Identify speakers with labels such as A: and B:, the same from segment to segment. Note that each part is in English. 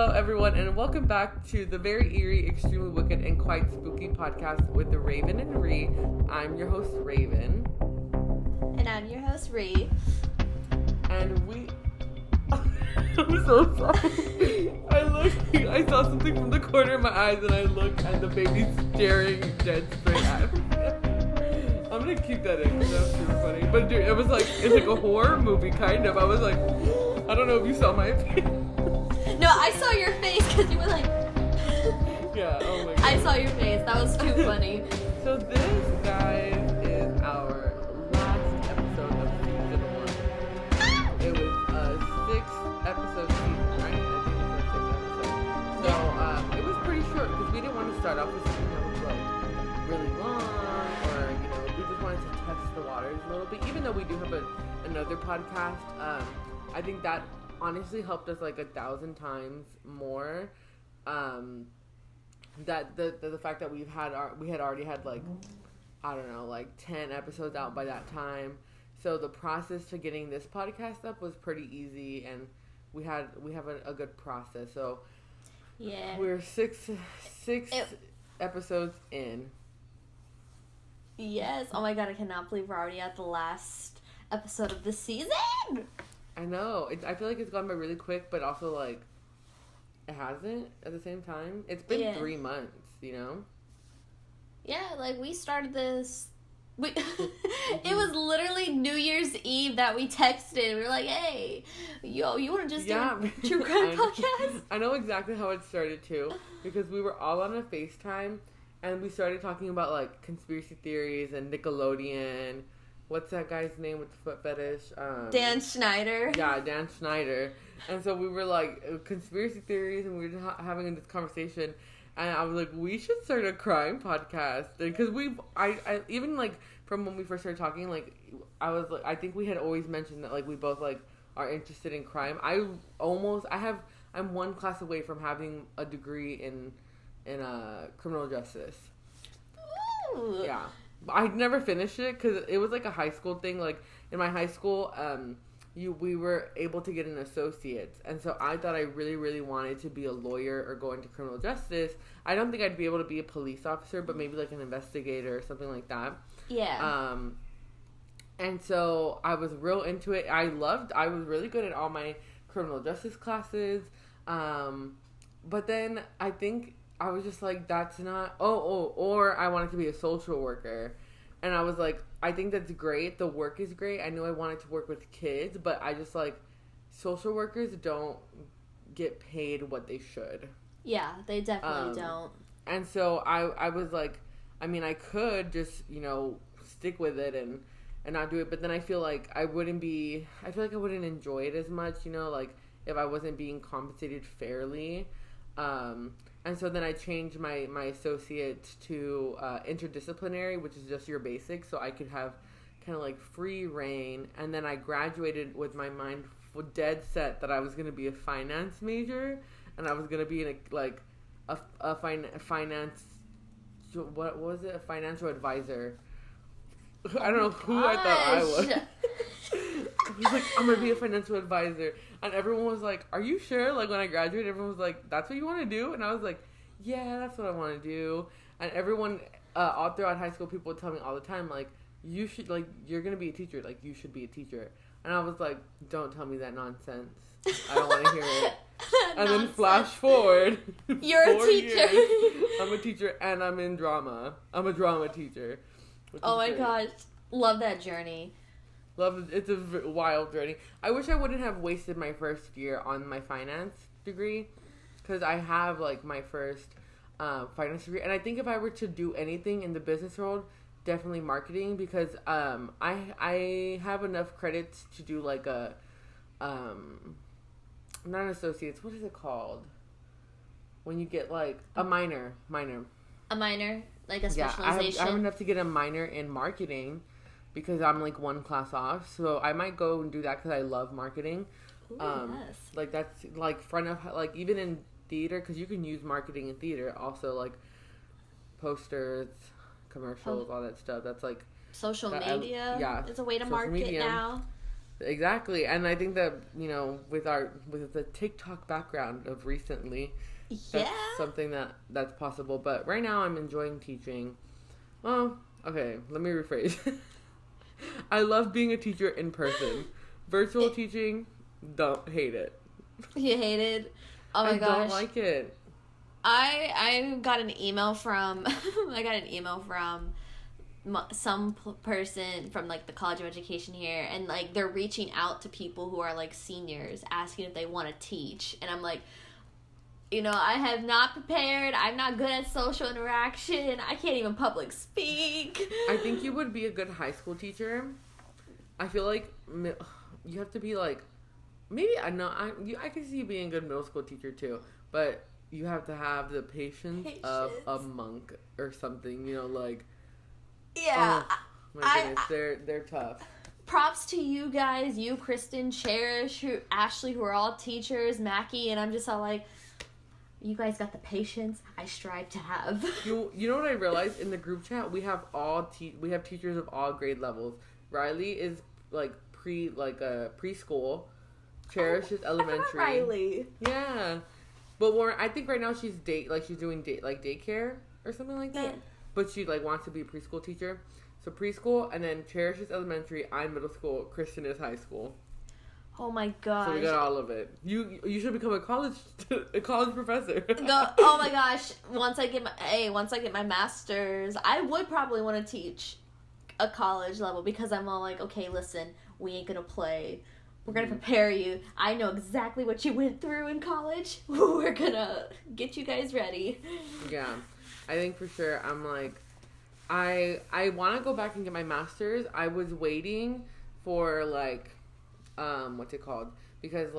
A: Hello, everyone, and welcome back to the Very Eerie, Extremely Wicked, and Quite Spooky podcast with the Raven and Rhe. I'm your host, Raven.
B: And I'm your host, Rhe.
A: And we... I'm so sorry. I saw something from the corner of my eyes, and I looked, and the baby's staring dead straight at me. I'm gonna keep that in, because that was super funny. But dude, it's like a horror movie, kind of. I was like, I don't know if you saw my face.
B: No, I saw your face because you were like...
A: Yeah, oh my god.
B: I saw your face. That was too funny.
A: So this, guys, is our last episode of season 1. It was a 6-episode season, right? I think it was a 6 episode. So, it was pretty short because we didn't want to start off with something that was, like, really long or, you know, we just wanted to test the waters a little bit. Even though we do have another podcast, I think that honestly helped us like 1,000 times more. That the fact that we had already had like, I don't know, like 10 episodes out by that time. So the process to getting this podcast up was pretty easy, and we have a good process. So
B: yeah,
A: we're six episodes in.
B: Yes. Oh my god, I cannot believe we're already at the last episode of the season.
A: I know. I feel like it's gone by really quick, but also, like, it hasn't at the same time. It's been 3 months, you know?
B: Yeah, like, we started this... It was literally New Year's Eve that we texted. We were like, hey, yo, you want to just do a true crime podcast?
A: I know exactly how it started, too, because we were all on a FaceTime, and we started talking about, like, conspiracy theories and Nickelodeon. What's that guy's name with the foot fetish?
B: Dan Schneider.
A: Yeah, Dan Schneider. And so we were like, conspiracy theories, and we were just having this conversation. And I was like, we should start a crime podcast. Because I even like, from when we first started talking, like, I was like, I think we had always mentioned that, like, we both, like, are interested in crime. I'm one class away from having a degree in criminal justice.
B: Ooh.
A: Yeah. I never finished it because it was like a high school thing. Like in my high school, we were able to get an associate's, and so I thought I really, really wanted to be a lawyer or go into criminal justice. I don't think I'd be able to be a police officer, but maybe like an investigator or something like that.
B: Yeah.
A: And so I was real into it. I was really good at all my criminal justice classes. But then I think I was just like, that's not, or I wanted to be a social worker. And I was like, I think that's great. The work is great. I knew I wanted to work with kids, but I just like, social workers don't get paid what they should.
B: Yeah, they definitely don't.
A: And so I was like, I mean, I could just, you know, stick with it and not do it. But then I feel like I wouldn't enjoy it as much, you know, like if I wasn't being compensated fairly. And so then I changed my associate to interdisciplinary, which is just your basics, so I could have kind of like free reign. And then I graduated with my mind dead set that I was going to be a finance major, and I was going to be in a finance. What was it? A financial advisor. I don't know who I thought I was. I was like, I'm going to be a financial advisor. And everyone was like, are you sure? Like, when I graduated, everyone was like, that's what you want to do? And I was like, yeah, that's what I want to do. And everyone, all throughout high school, people would tell me all the time, like, you should, like, you're going to be a teacher. Like, you should be a teacher. And I was like, don't tell me that nonsense. I don't want to hear it. And then flash forward.
B: You're a teacher.
A: I'm a teacher, and I'm in drama. I'm a drama teacher.
B: Oh my gosh. Love that journey.
A: It's a wild journey. I wish I wouldn't have wasted my first year on my finance degree, because I have like my first finance degree, and I think if I were to do anything in the business world, definitely marketing, because I have enough credits to do like a not an associate's, what is it called when you get like a minor, like a specialization. Yeah, I have enough to get a minor in marketing, because I'm like one class off, so I might go and do that because I love marketing.
B: Ooh, yes.
A: Like that's like front of, like, even in theater, because you can use marketing in theater also, like posters, commercials, all that stuff. That's like
B: social media.
A: Yeah,
B: it's a way to market now.
A: Exactly. And I think that, with the TikTok background of recently, that's something that's possible. But right now I'm enjoying teaching. Well, okay, let me rephrase. I love being a teacher in person. Virtual teaching, don't hate it.
B: You hate it? Oh my gosh.
A: I don't like it.
B: I got an email from some person from like the College of Education here, and like they're reaching out to people who are like seniors, asking if they want to teach, and I'm like, I have not prepared. I'm not good at social interaction. I can't even public speak.
A: I think you would be a good high school teacher. I feel like you have to be like, maybe I can see you being a good middle school teacher too, but you have to have the patience of a monk or something, like.
B: Yeah.
A: Oh, my goodness, they're tough.
B: Props to you guys, you, Kristen, Cherish, Ashley, who are all teachers, Mackie, and I'm just all like, you guys got the patience I strive to have.
A: You know what I realized in the group chat? We have we have teachers of all grade levels. Riley is like preschool. Cherish is elementary.
B: Riley.
A: Yeah, but I think right now she's doing daycare or something like that. Yeah. But she wants to be a preschool teacher. So preschool, and then Cherish is elementary. I'm middle school. Kristen is high school.
B: Oh my gosh!
A: So we got all of it. You should become a college professor.
B: Oh my gosh! Once I get my master's, I would probably want to teach a college level, because I'm all like, okay, listen, we ain't gonna play. We're gonna prepare you. I know exactly what you went through in college. We're gonna get you guys ready.
A: Yeah. I think for sure I'm like, I want to go back and get my master's. I was waiting for what's it called? Because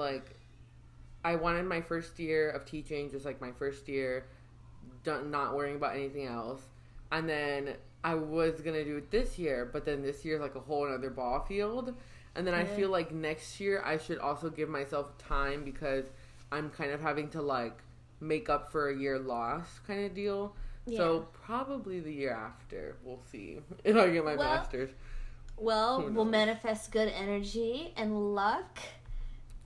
A: I wanted my first year of teaching, just my first year, not worrying about anything else. And then I was going to do it this year, but then this year's a whole other ball field. And then I feel like next year I should also give myself time, because I'm kind of having to make up for a year lost kind of deal. Yeah. So probably the year after, we'll see if I get my master's.
B: Well, we'll manifest good energy and luck.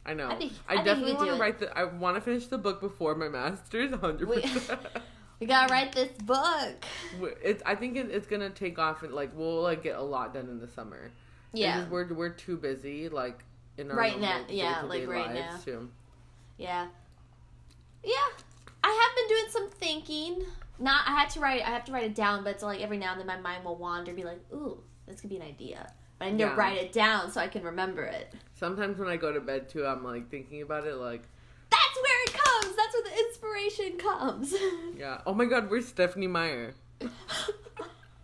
A: I know. I definitely want to I want to finish the book before my master's, 100%.
B: We gotta write this book.
A: I think it's gonna take off, and we'll get a lot done in the summer. Yeah, we're too busy in our
B: right now. Yeah, right now. Too. Yeah. I have been doing some thinking. I have to write it down, but it's every now and then my mind will wander, be like, ooh, this could be an idea. But I need to write it down so I can remember it.
A: Sometimes when I go to bed too, I'm thinking about it
B: that's where it comes. That's where the inspiration comes.
A: Yeah. Oh my God, where's Stephanie Meyer?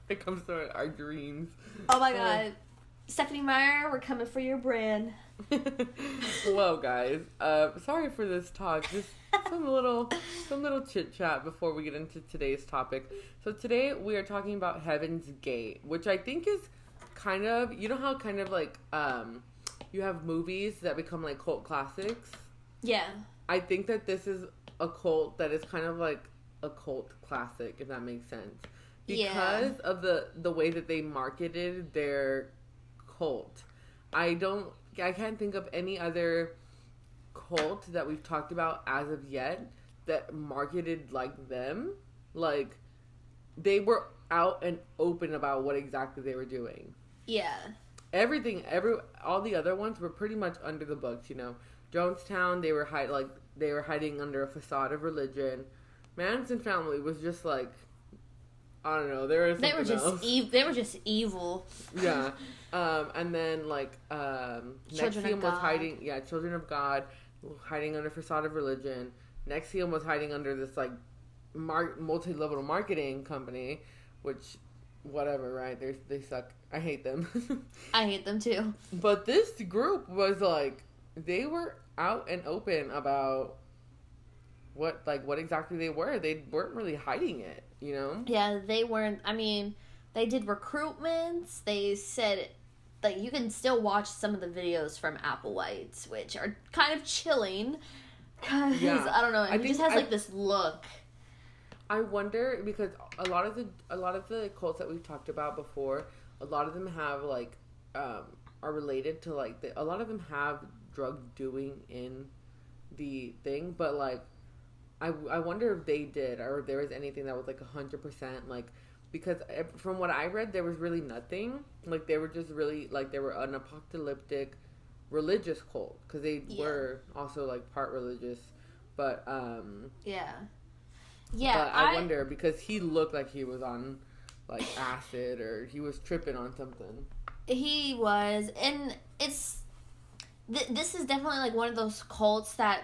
A: It comes to our dreams.
B: Oh my God. Stephanie Meyer, we're coming for your brand.
A: Well, guys, sorry for this talk. Just some little chit chat before we get into today's topic. So today we are talking about Heaven's Gate, which I think is kind of, how you have movies that become cult classics. Yeah. I think that this is a cult that is kind of a cult classic, if that makes sense, because of the way that they marketed their cult. I can't think of any other cult that we've talked about as of yet that marketed like them. They were out and open about what exactly they were doing. Yeah. All the other ones were pretty much under the books, Jonestown, they were hiding under a facade of religion. Manson family was just I don't know. They were
B: just evil.
A: Yeah. And then NXIVM was hiding. Yeah, Children of God, hiding under facade of religion. NXIVM was hiding under this multi-level marketing company, which whatever, right? They suck. I hate them.
B: I hate them too.
A: But this group was they were out and open about what exactly they were. They weren't really hiding it,
B: Yeah, they weren't. I mean, they did recruitments. They said you can still watch some of the videos from Applewhite's, which are kind of chilling. Cause I don't know, it just has this look.
A: I wonder, because a lot of the cults that we've talked about before, a lot of them have are related to like a lot of them have drug doing in the thing, but like I wonder if they did or if there was anything that was like 100% like, because from what I read there was really nothing, like they were just really like they were an apocalyptic religious cult because they were also like part religious, but
B: yeah.
A: But I wonder because he looked like he was on like acid or he was tripping on something.
B: He was, and it's this is definitely like one of those cults that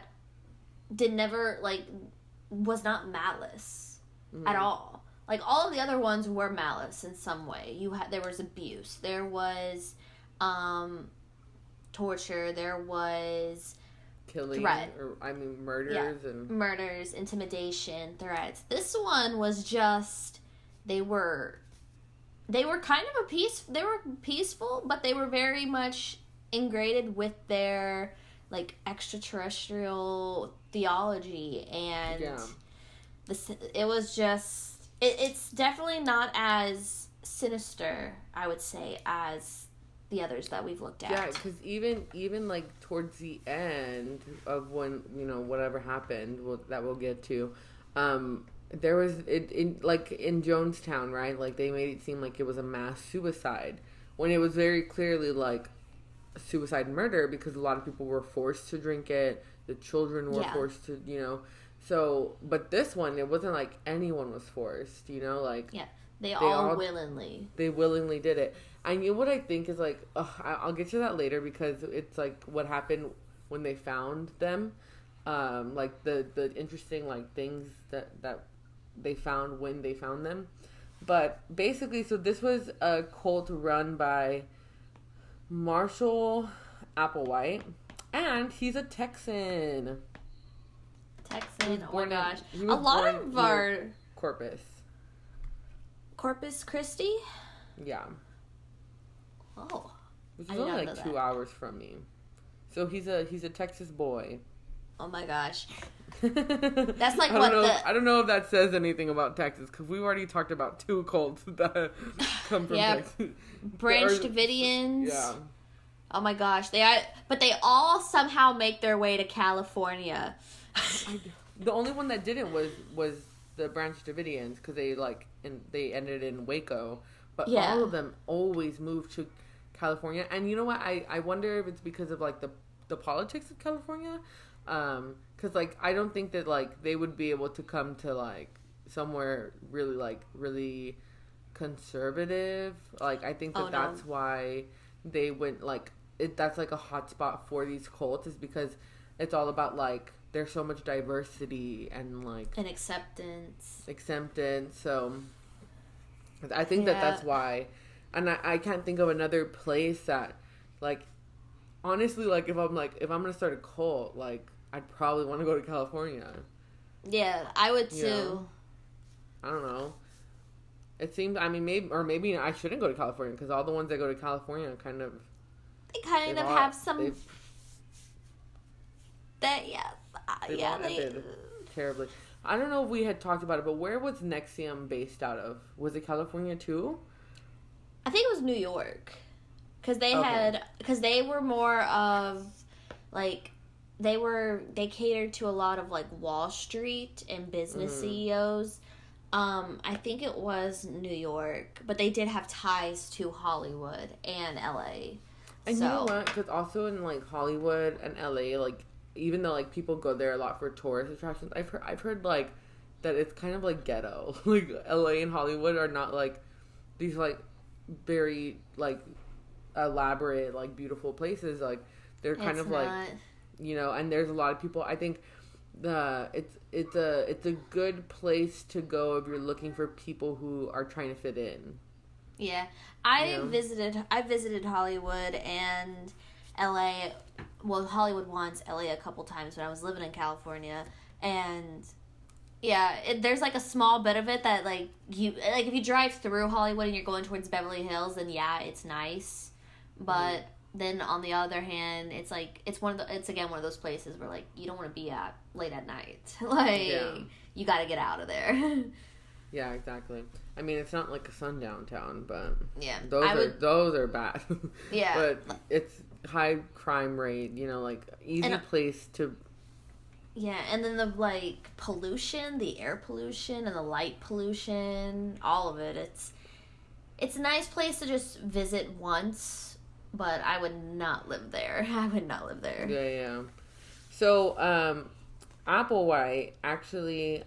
B: was not malice at all. Like all of the other ones were malice in some way. There was abuse, there was torture, there was
A: killing,
B: murders, intimidation, threats. This one was just they were kind of they were peaceful, but they were very much ingrained with their like extraterrestrial theology, and it was just it's definitely not as sinister, I would say, as the others that we've looked at.
A: Yeah, because even like towards the end of when whatever happened, that we'll get to, there was in Jonestown, right? Like they made it seem like it was a mass suicide when it was very clearly like suicide murder because a lot of people were forced to drink it. The children were forced to, So, but this one, it wasn't like anyone was forced, like
B: they all willingly.
A: They willingly did it. And what I think is like, I'll get to that later because it's like what happened when they found them, like the interesting like things that they found when they found them. But basically, so this was a cult run by Marshall Applewhite, and he's a Texan.
B: Oh my gosh. A lot of our Corpus Christi?
A: Yeah.
B: Oh.
A: Which is only like 2 hours from me. So he's a Texas boy.
B: Oh my gosh. That's like
A: I don't know if that says anything about Texas because we've already talked about 2 cults that come from Texas.
B: Branch Davidians.
A: Yeah.
B: Oh my gosh, they all somehow make their way to California.
A: The only one that didn't was the Branch Davidians because they ended in Waco, but all of them always moved to California. And you know what? I wonder if it's because of like the politics of California, because like I don't think that like they would be able to come to like somewhere really conservative. Like I think that's why they went like that's like a hot spot for these cults is because it's all about like there's so much diversity and like
B: and acceptance.
A: So I think that's why. And I can't think of another place that like honestly like if I'm gonna start a cult, like I'd probably want to go to California.
B: Yeah, I would too.
A: I don't know. It seems, I mean, maybe I shouldn't go to California because all the ones that go to California
B: they have some
A: ended terribly. I don't know if we had talked about it, but where was Nexium based out of? Was it California too?
B: I think it was New York, because they were more of like they catered to a lot of like Wall Street and business CEOs. I think it was New York, but they did have ties to Hollywood and LA.
A: And you know what? Because also in like Hollywood and LA, like even though like people go there a lot for tourist attractions, I've heard like that it's kind of like ghetto. Like LA and Hollywood are not like these like very like elaborate like beautiful places. Like they're kind of like and there's a lot of people. I think it's a good place to go if you're looking for people who are trying to fit in.
B: Yeah, I visited Hollywood and LA. Well, Hollywood once, LA a couple times when I was living in California, and there's like a small bit of it that like if you drive through Hollywood and you're going towards Beverly Hills, then it's nice, but then on the other hand, it's like it's one of those places where like you don't want to be at late at night. Like you got to get out of there.
A: Yeah, exactly. I mean, it's not like a sundown town, but
B: yeah,
A: those are bad.
B: Yeah,
A: but it's high crime rate. You know, like easy place to.
B: Yeah, and then the like pollution, the air pollution and the light pollution, all of it. It's a nice place to just visit once, but I would not live there. I would not live there.
A: Yeah. So, Applewhite actually,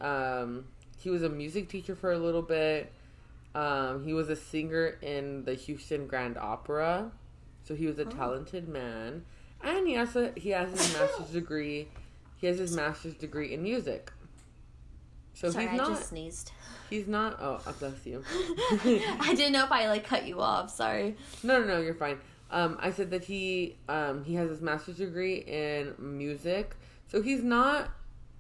A: he was a music teacher for a little bit. He was a singer in the Houston Grand Opera, so he was a talented man, and he has his master's degree. He has his master's degree in music. So
B: Sorry,
A: he's not.
B: I just sneezed.
A: He's not. Oh, bless you.
B: I didn't know if I like cut you off. Sorry.
A: No, you're fine. I said that he has his master's degree in music, so he's not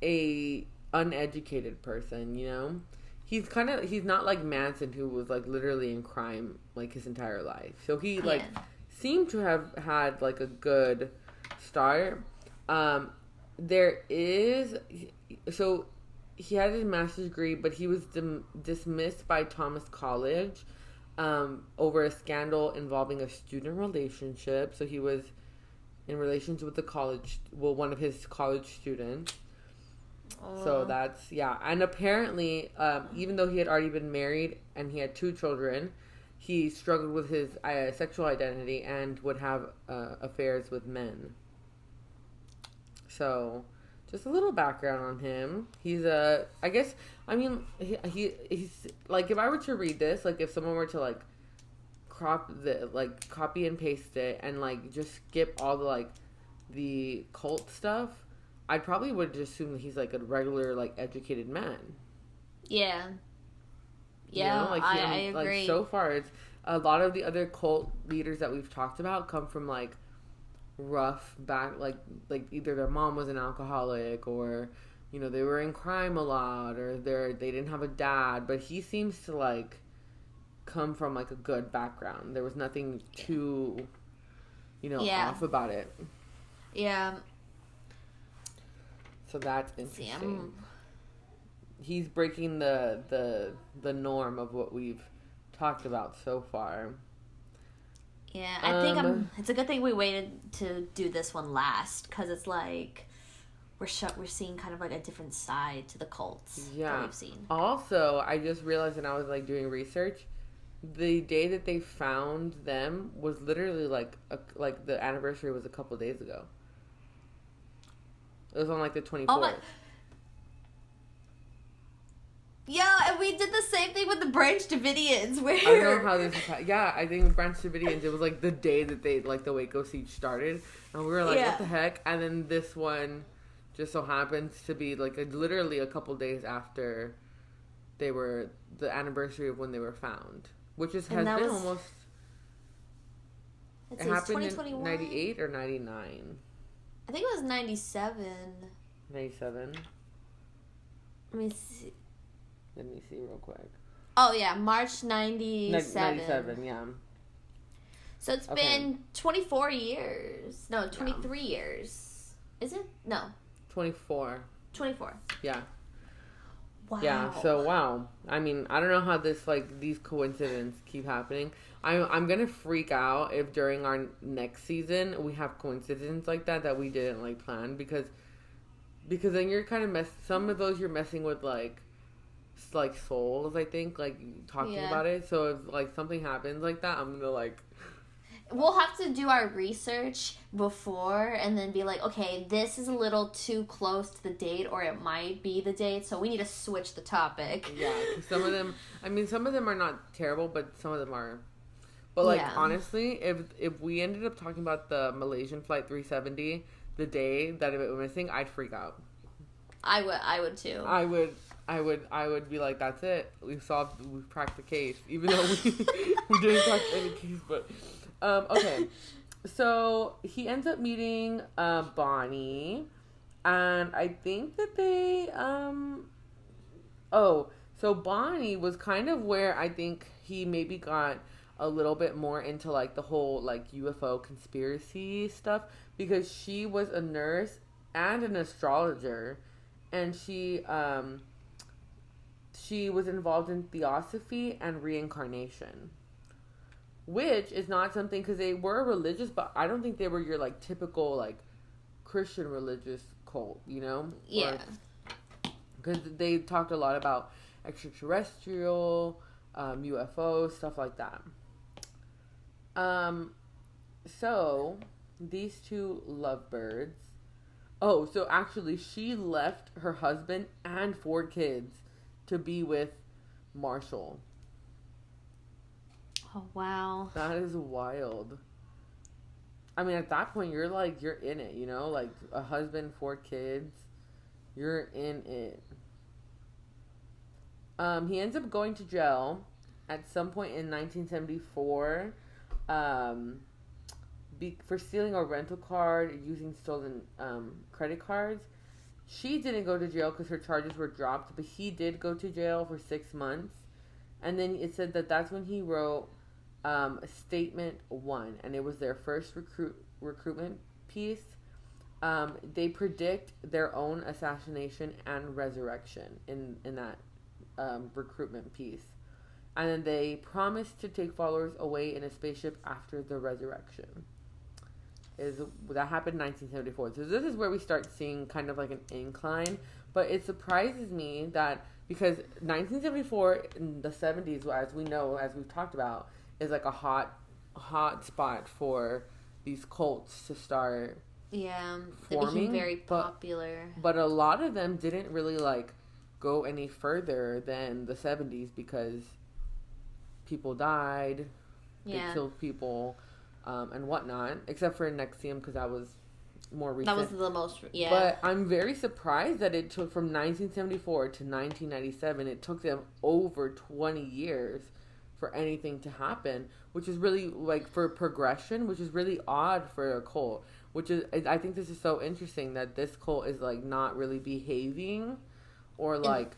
A: a uneducated person. You know, he's not like Manson, who was like literally in crime like his entire life. So he like seemed to have had like a good start. There is so. He had his master's degree, but he was dismissed by Thomas College over a scandal involving a student relationship. So he was in relations with one of his college students. So that's, And apparently, even though he had already been married and he had 2 children, he struggled with his sexual identity and would have affairs with men. So... just a little background on him. He's he's like, if I were to read this, like if someone were to like copy and paste it and like just skip all the like the cult stuff, I probably would just assume that he's like a regular like educated man.
B: Yeah. Yeah,
A: you know? Like,
B: I agree.
A: Like so far, it's a lot of the other cult leaders that we've talked about come from like rough back, like either their mom was an alcoholic, or you know they were in crime a lot, or they didn't have a dad. But he seems to like come from like a good background. There was nothing too, off about it.
B: Yeah.
A: So that's interesting. He's breaking the norm of what we've talked about so far.
B: Yeah, I think it's a good thing we waited to do this one last, because it's like we're seeing kind of like a different side to the cults that we've seen. Also,
A: I just realized when I was like doing research, the day that they found them was literally like the anniversary was a couple days ago. It was on like the 24th. Oh my.
B: Yeah, and we did the same thing with the Branch Davidians. Where
A: I don't know how this is. I think with Branch Davidians, it was like the day that they like the Waco siege started, and we were like, "What the heck?" And then this one just so happens to be like literally a couple days after they were the anniversary of when they were found, which has been almost. It happened in 98 or 99.
B: I think it was 97.
A: 97.
B: Let me see.
A: Let me see real quick.
B: Oh, yeah. March 97.
A: 97, yeah.
B: So it's been 24 years. No, 23 years. Is it? No.
A: 24.
B: 24.
A: Yeah.
B: Wow.
A: Yeah, so wow. I mean, I don't know how these coincidences keep happening. I'm going to freak out if during our next season we have coincidences like that we didn't like plan, because then you're kind of some of those you're messing with like souls, I think, like talking about it. So if like something happens like that, I'm gonna like,
B: we'll have to do our research before and then be like, okay, this is a little too close to the date, or it might be the date, so we need to switch the topic.
A: Yeah, some of them are not terrible, but some of them are. But like honestly, if we ended up talking about the Malaysian flight 370 the day that it went missing, I'd freak out.
B: I would too.
A: I would be like, that's it. We've cracked the case, even though we didn't crack any case. But okay, so he ends up meeting Bonnie, and I think that they so Bonnie was kind of where I think he maybe got a little bit more into like the whole like UFO conspiracy stuff, because she was a nurse and an astrologer. And she she was involved in theosophy and reincarnation, which is not something, because they were religious, but I don't think they were your like typical like Christian religious cult, you know?
B: Yeah.
A: Because they talked a lot about extraterrestrial, UFO, stuff like that. So these two lovebirds. Oh, so actually, she left her husband and 4 kids to be with Marshall.
B: Oh, wow.
A: That is wild. I mean, at that point, you're in it, you know? Like, a husband, 4 kids. You're in it. He ends up going to jail at some point in 1974 for stealing a rental card, using stolen credit cards. She didn't go to jail because her charges were dropped, but he did go to jail for 6 months. And then it said that's when he wrote Statement 1, and it was their first recruitment piece. They predict their own assassination and resurrection in that recruitment piece. And then they promise to take followers away in a spaceship after the resurrection. That happened in 1974. So this is where we start seeing kind of like an incline. But it surprises me that, because 1974 in the 70s, as we know, as we've talked about, is like a hot spot for these cults to start
B: forming. They became very popular. But
A: a lot of them didn't really like go any further than the 70s because people died, they killed people, and whatnot, except for Nexium, because that was more recent.
B: That was the most,
A: But I'm very surprised that it took from 1974 to 1997, it took them over 20 years for anything to happen, which is really, like, for progression, which is really odd for a cult, I think this is so interesting that this cult is, like, not really behaving or, like,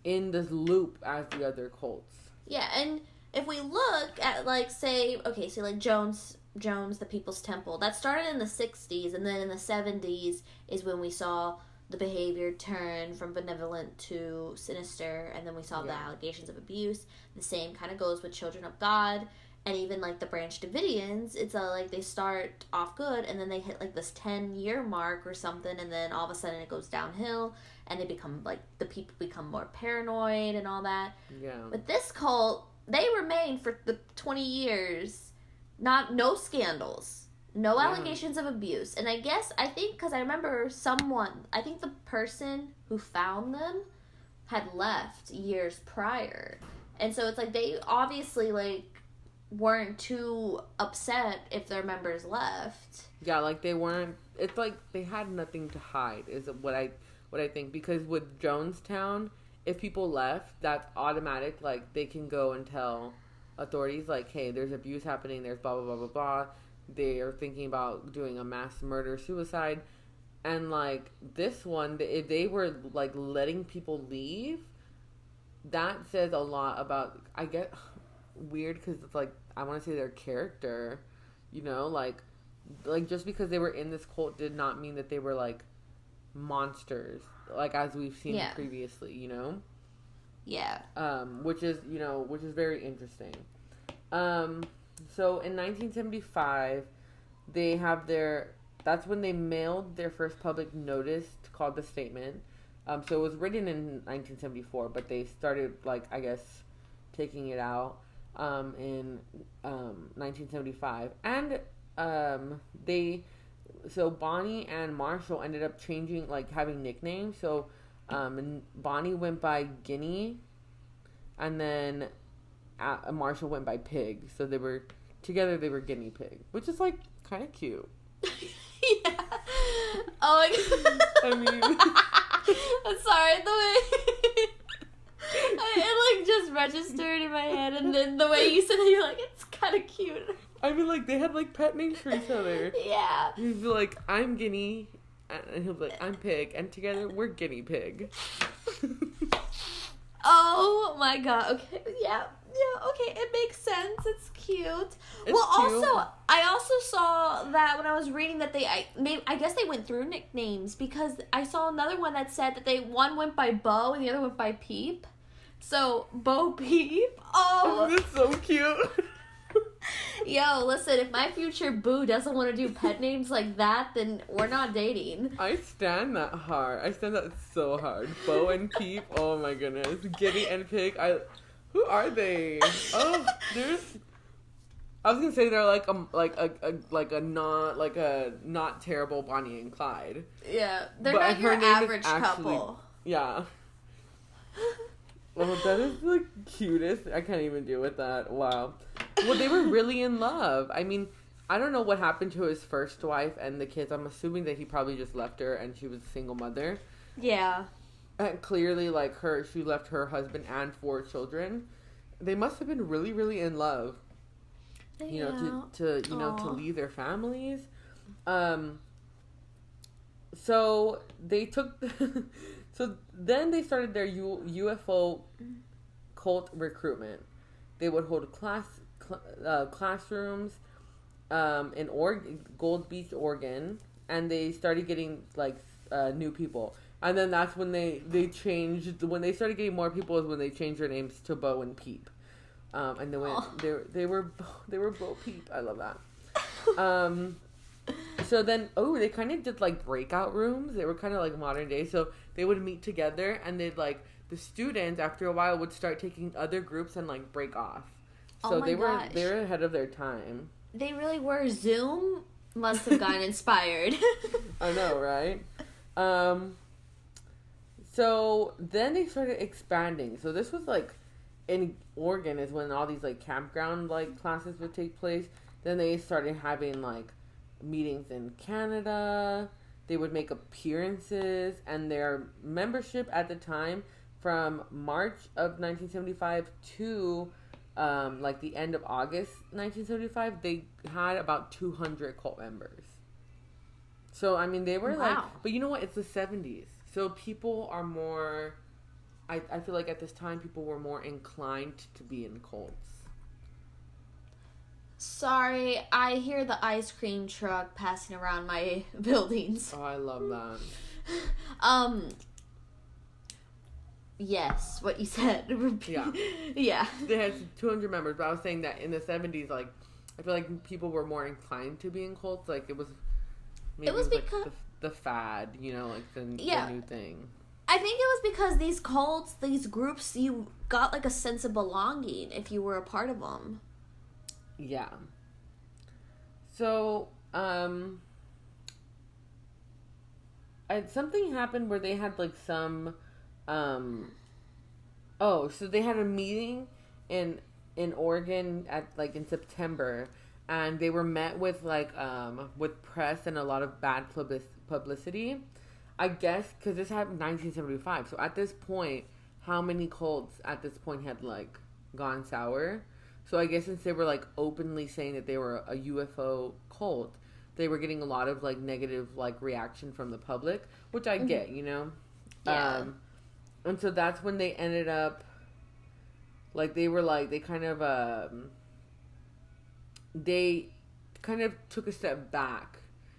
A: in this loop as the other cults.
B: Yeah, and if we look at, like, say like Jones, the People's Temple, that started in the 60s, and then in the 70s is when we saw the behavior turn from benevolent to sinister, and then we saw the allegations of abuse. The same kind of goes with Children of God, and even, like, the Branch Davidians. It's like they start off good, and then they hit, like, this 10-year mark or something, and then all of a sudden it goes downhill, and they become, like, the people become more paranoid and all that.
A: Yeah.
B: But this cult, they remained for the 20 years, no scandals, no allegations of abuse. And I think, because I remember the person who found them had left years prior. And so it's like they obviously, like, weren't too upset if their members left.
A: Yeah, like, they weren't, it's like they had nothing to hide, is what I think, because with Jonestown, if people left, that's automatic. Like, they can go and tell authorities, like, hey, there's abuse happening, there's blah, blah, blah, blah, blah. They are thinking about doing a mass murder, suicide. And, like, this one, if they were, like, letting people leave, that says a lot about, I get weird, because it's, like, I want to say their character, you know? Like, just because they were in this cult did not mean that they were, like, monsters, like, as we've seen previously, you know?
B: Yeah.
A: Which is very interesting. So in 1975, they have that's when they mailed their first public notice called the Statement. So it was written in 1974, but they started, like, I guess, taking it out in 1975. And so Bonnie and Marshall ended up changing, like, having nicknames. So Bonnie went by Guinea, and then Marshall went by Pig. So they were Guinea Pig, which is, like, kind of cute.
B: Yeah. Oh my god.
A: I mean,
B: I'm sorry, the way it, like, just registered in my head, and then the way you said it, you're like, it's kind of cute.
A: I mean, like, they had, like, pet names for each other.
B: Yeah.
A: He'd be like, I'm Guinea, and he'll be like, I'm Pig, and together we're Guinea Pig.
B: Oh my god. Okay. Yeah. Okay. It makes sense. It's cute.
A: It's cute.
B: I also saw that when I was reading that I guess they went through nicknames, because I saw another one that said that one went by Bo and the other went by Peep. So, Bo Peep. Oh.
A: That's so cute.
B: Yo, listen, if my future boo doesn't want to do pet names like that, then we're not dating.
A: I stand that hard. I stand that so hard. Bo and Peep. Oh my goodness. Giddy and Pig. Who are they? Oh, I was gonna say they're like a not terrible Bonnie and Clyde.
B: Yeah, they're not your average couple.
A: Yeah. Well, that is the cutest. I can't even deal with that. Wow. Well, they were really in love. I mean, I don't know what happened to his first wife and the kids. I'm assuming that he probably just left her and she was a single mother.
B: Yeah.
A: And clearly, like, she left her husband and 4 children. They must have been really, really in love. You know, to leave their families. So they took... So then they started their UFO cult recruitment. They would hold classrooms in Gold Beach, Oregon, and they started getting like new people. And then that's when they changed. When they started getting more people is when they changed their names to Bo and Peep. And they were Bo Peep. I love that. So then, they kind of did like breakout rooms. They were kind of like modern day. So they would meet together, and they'd like the students after a while would start taking other groups and like break off. So they were ahead of their time.
B: They really were. Zoom must have gotten inspired.
A: I know, right? So then they started expanding. So this was like in Oregon is when all these like campground like classes would take place. Then they started having like meetings in Canada. They would make appearances, and their membership at the time from March of 1975 to like the end of August 1975, they had about 200 cult members. So I mean, they were like, but you know what? It's the 70s, so people are more. I feel like at this time people were more inclined to be in cults.
B: Sorry, I hear the ice cream truck passing around my buildings.
A: Oh, I love that.
B: Yes, what you said.
A: Yeah.
B: Yeah.
A: They had 200 members, but I was saying that in the 70s, like, I feel like people were more inclined to be in cults. Like, it was because like the fad, you know, like the new thing.
B: I think it was because these cults, these groups, you got like a sense of belonging if you were a part of them.
A: Yeah. So, something happened where they had like some, so they had a meeting in Oregon in September, and they were met with with press and a lot of bad publicity. I guess because this happened in 1975. So at this point, how many cults at this point had like gone sour? So I guess since they were like openly saying that they were a UFO cult, they were getting a lot of like negative like reaction from the public, which I get, you know.
B: Yeah.
A: And so that's when they ended up like they kind of took a step back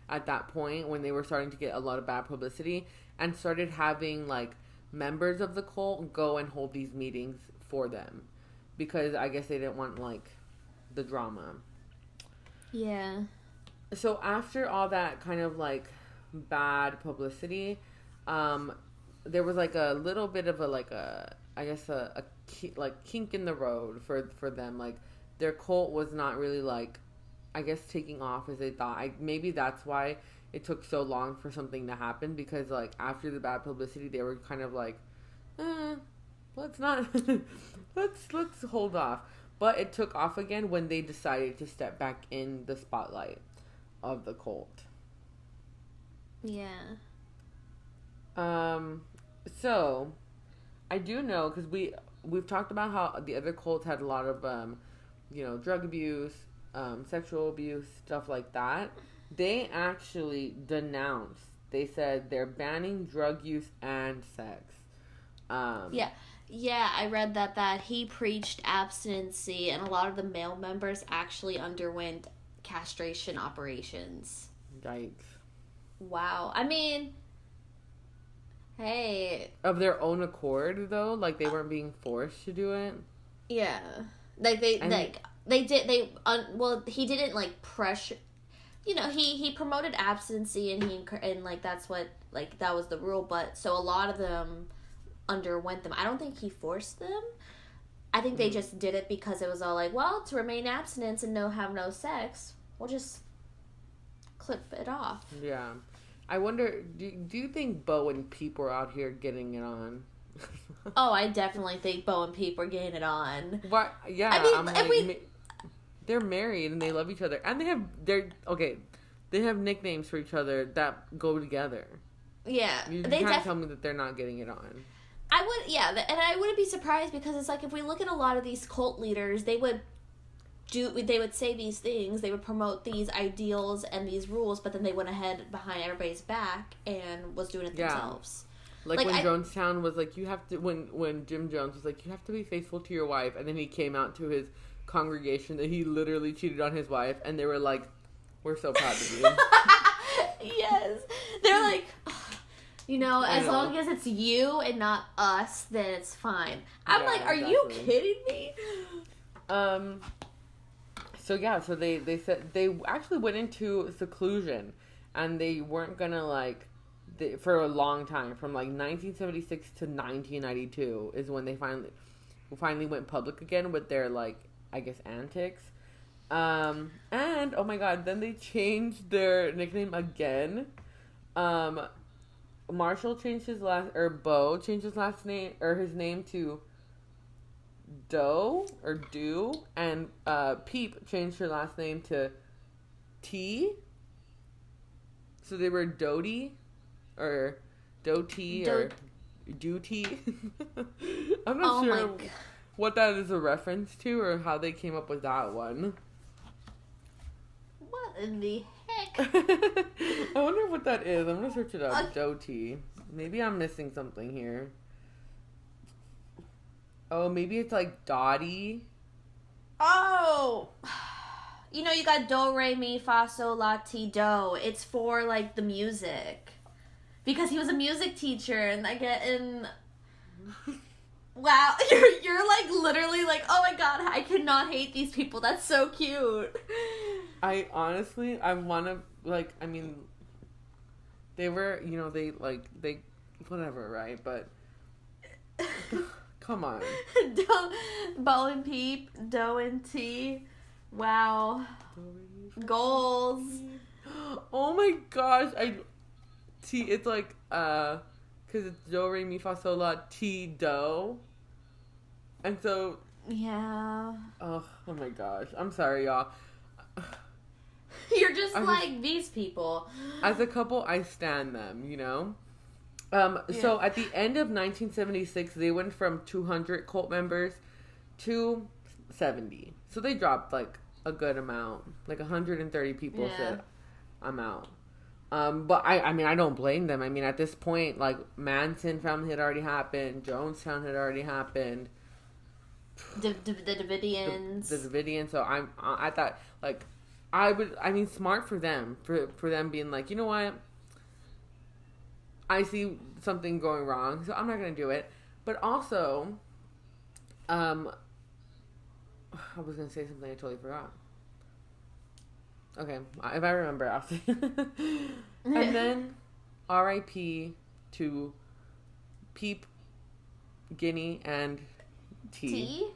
A: at that point when they were starting to get a lot of bad publicity and started having like members of the cult go and hold these meetings for them. Because I guess they didn't want, like, the drama.
B: Yeah.
A: So after all that kind of, like, bad publicity, there was, like, a little bit of a kink in the road for them. Like, their cult was not really, like, I guess taking off as they thought. Maybe that's why it took so long for something to happen. Because, like, after the bad publicity, they were kind of like, let's not... Let's hold off. But it took off again when they decided to step back in the spotlight of the cult.
B: Yeah.
A: So I do know because we've talked about how the other cults had a lot of drug abuse, sexual abuse, stuff like that. They actually denounced. They said they're banning drug use and sex.
B: Yeah, I read that he preached abstinency, and a lot of the male members actually underwent castration operations.
A: Yikes.
B: Wow. I mean, Hey.
A: Of their own accord, though? Like, they weren't being forced to do it?
B: Yeah. Like, he didn't, like, pressure... You know, he promoted abstinency, and like, that's what, like, that was the rule, but, so a lot of them underwent them. I don't think he forced them. I think they just did it because it was all like, well, to remain abstinent and have no sex, we'll just clip it off.
A: Yeah. I wonder, do you think Bo and Peep were out here getting it on?
B: Oh, I definitely think Bo and Peep were getting it on.
A: What? Yeah, I mean, they're married and they love each other, and they have nicknames for each other that go together.
B: Yeah,
A: you can't tell me that they're not getting it on.
B: And I wouldn't be surprised, because it's like, if we look at a lot of these cult leaders, they would say these things, they would promote these ideals and these rules, but then they went ahead behind everybody's back and was doing it themselves.
A: Like when Jonestown was like, you have to, when Jim Jones was like, you have to be faithful to your wife, and then he came out to his congregation that he literally cheated on his wife, and they were like, we're so proud of you.
B: Yes. They're like, you know, as long as it's you and not us, then it's fine. I'm like, are you kidding me?
A: So they said they actually went into seclusion, and they weren't gonna for a long time, from like 1976 to 1992 is when they finally went public again with their, like, I guess, antics. And oh my god, then they changed their nickname again. Marshall changed Bo changed his last name, or his name, to Do, and Peep changed her last name to T. So they were Doty, or Doty, or Duty. I'm not sure what that is a reference to, or how they came up with that one.
B: What in the heck?
A: I wonder what that is. I'm gonna search it up. Doty. Maybe I'm missing something here. Oh, maybe it's like Dottie.
B: Oh! You know, you got do, re, mi, fa, sol, la, ti, do. It's for, like, the music. Because he was a music teacher, and wow, you're like, literally like, oh my god, I cannot hate these people. That's so cute.
A: I want to, like, I mean, they were, you know, they whatever, right? But come on.
B: Bo and Peep, Do and T. Wow. Goals.
A: Oh my gosh. It's like, because it's do, re, mi, fa, sol, la, ti, do. And so.
B: Yeah.
A: Oh my gosh. I'm sorry, y'all.
B: You're just like these people.
A: As a couple, I stan them, you know? So at the end of 1976, they went from 200 cult members to 70. So they dropped, like, a good amount. Like, 130 people said, I'm out. But I mean, I don't blame them. I mean, at this point, like, Manson family had already happened. Jonestown had already happened.
B: The Davidians.
A: The Davidians. So I thought, like, smart for them. For them being like, you know what? I see something going wrong, so I'm not going to do it. But also, I was going to say something I totally forgot. Okay, if I remember, I'll say. And then, R.I.P. to Peep, Guinea, and T.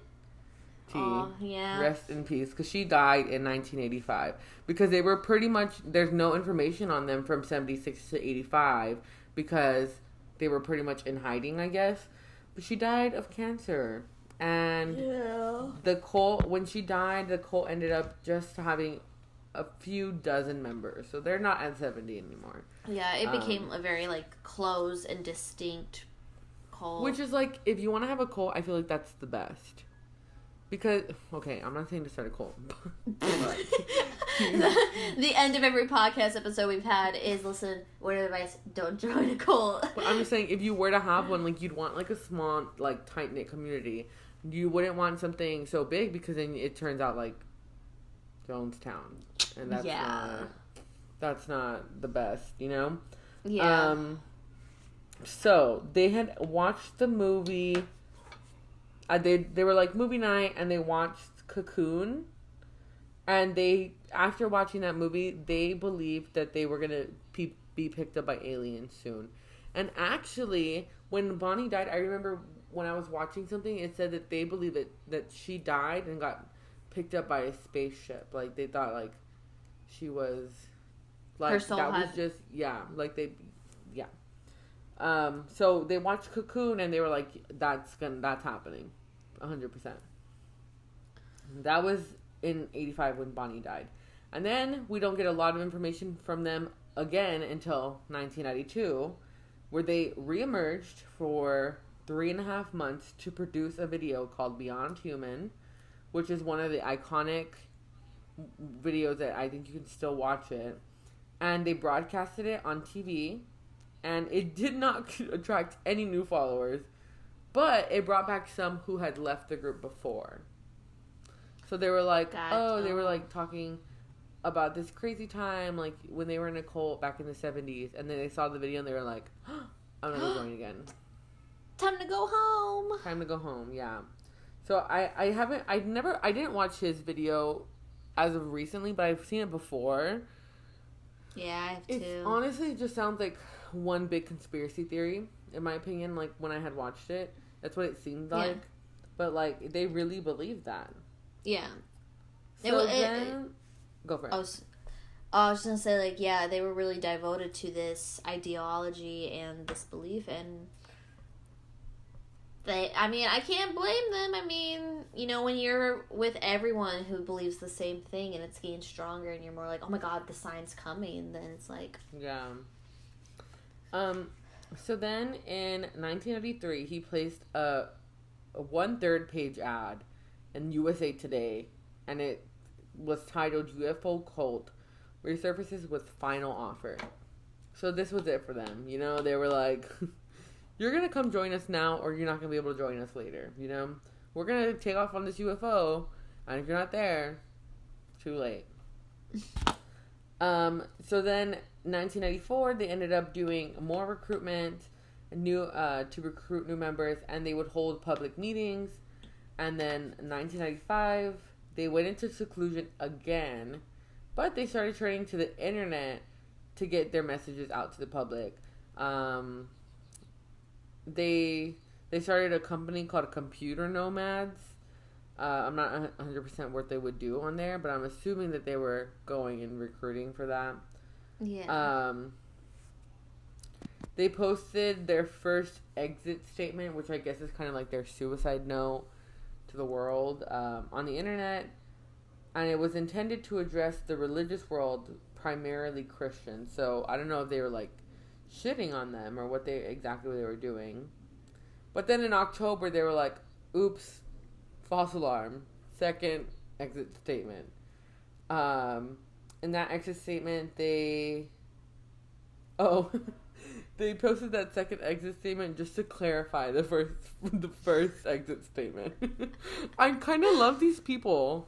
B: Oh, yeah.
A: Rest in peace, because she died in 1985. Because they were pretty much, there's no information on them from 76 to 85, because they were pretty much in hiding, I guess. But she died of cancer. And the cult, when she died, the cult ended up just having a few dozen members. So they're not at 70 anymore. Yeah,
B: it became a very, like, close and distinct cult.
A: Which is, like, if you want to have a cult, I feel like that's the best. Because, okay, I'm not saying to start a cult.
B: The end of every podcast episode we've had is, listen, word of advice, don't join a cult.
A: But I'm just saying, if you were to have one, like, you'd want, like, a small, like, tight-knit community. You wouldn't want something so big, because then it turns out, like, Jonestown. And that's not the best, you know?
B: Yeah.
A: So they had watched the movie. They were like movie night, and they watched Cocoon. And they, after watching that movie, they believed that they were gonna be picked up by aliens soon. And actually, when Bonnie died, I remember when I was watching something, it said that they believe that she died and got picked up by a spaceship. Like they thought, like she was, like
B: her soul
A: that
B: had...
A: was just like they, yeah. So they watched Cocoon and they were like, that's happening, 100%. That was in 85 when Bonnie died. And then we don't get a lot of information from them again until 1992, where they reemerged for 3.5 months to produce a video called Beyond Human, which is one of the iconic videos that I think you can still watch it. And they broadcasted it on TV, and it did not attract any new followers, but it brought back some who had left the group before. So they were like, they were like talking about this crazy time, like when they were in a cult back in the 70s, and then they saw the video and they were like, I'm gonna join again.
B: Time to go home.
A: Time to go home, yeah. So I didn't watch his video as of recently, but I've seen it before.
B: Yeah, I have too.
A: It honestly just sounds like one big conspiracy theory, in my opinion, like when I had watched it. That's what it seemed like. Yeah. But like, they really believed that.
B: Yeah.
A: So go for it.
B: I was gonna say, like, yeah, they were really devoted to this ideology and this belief, and I can't blame them. I mean, you know, when you're with everyone who believes the same thing and it's getting stronger and you're more like, oh my god, the sign's coming, then it's like...
A: Yeah. So then in 1993, he placed a 1/3 page ad in USA Today, and it was titled UFO Cult Resurfaces with Final Offer. So this was it for them. You know, they were like, you're going to come join us now, or you're not going to be able to join us later. You know, we're going to take off on this UFO, and if you're not there, too late. So then 1994, they ended up doing more recruitment, to recruit new members, and they would hold public meetings. And then 1995, they went into seclusion again, but they started turning to the internet to get their messages out to the public. They started a company called Computer Nomads. I'm not 100% what they would do on there, but I'm assuming that they were going and recruiting for that.
B: Yeah.
A: They posted their first exit statement, which I guess is kind of like their suicide note to the world, on the internet, and it was intended to address the religious world, primarily Christian. So I don't know if they were like shitting on them or what they were doing. But then in October they were like, oops, false alarm, second exit statement. In that exit statement they they posted that second exit statement just to clarify the first exit statement. I kind of love these people.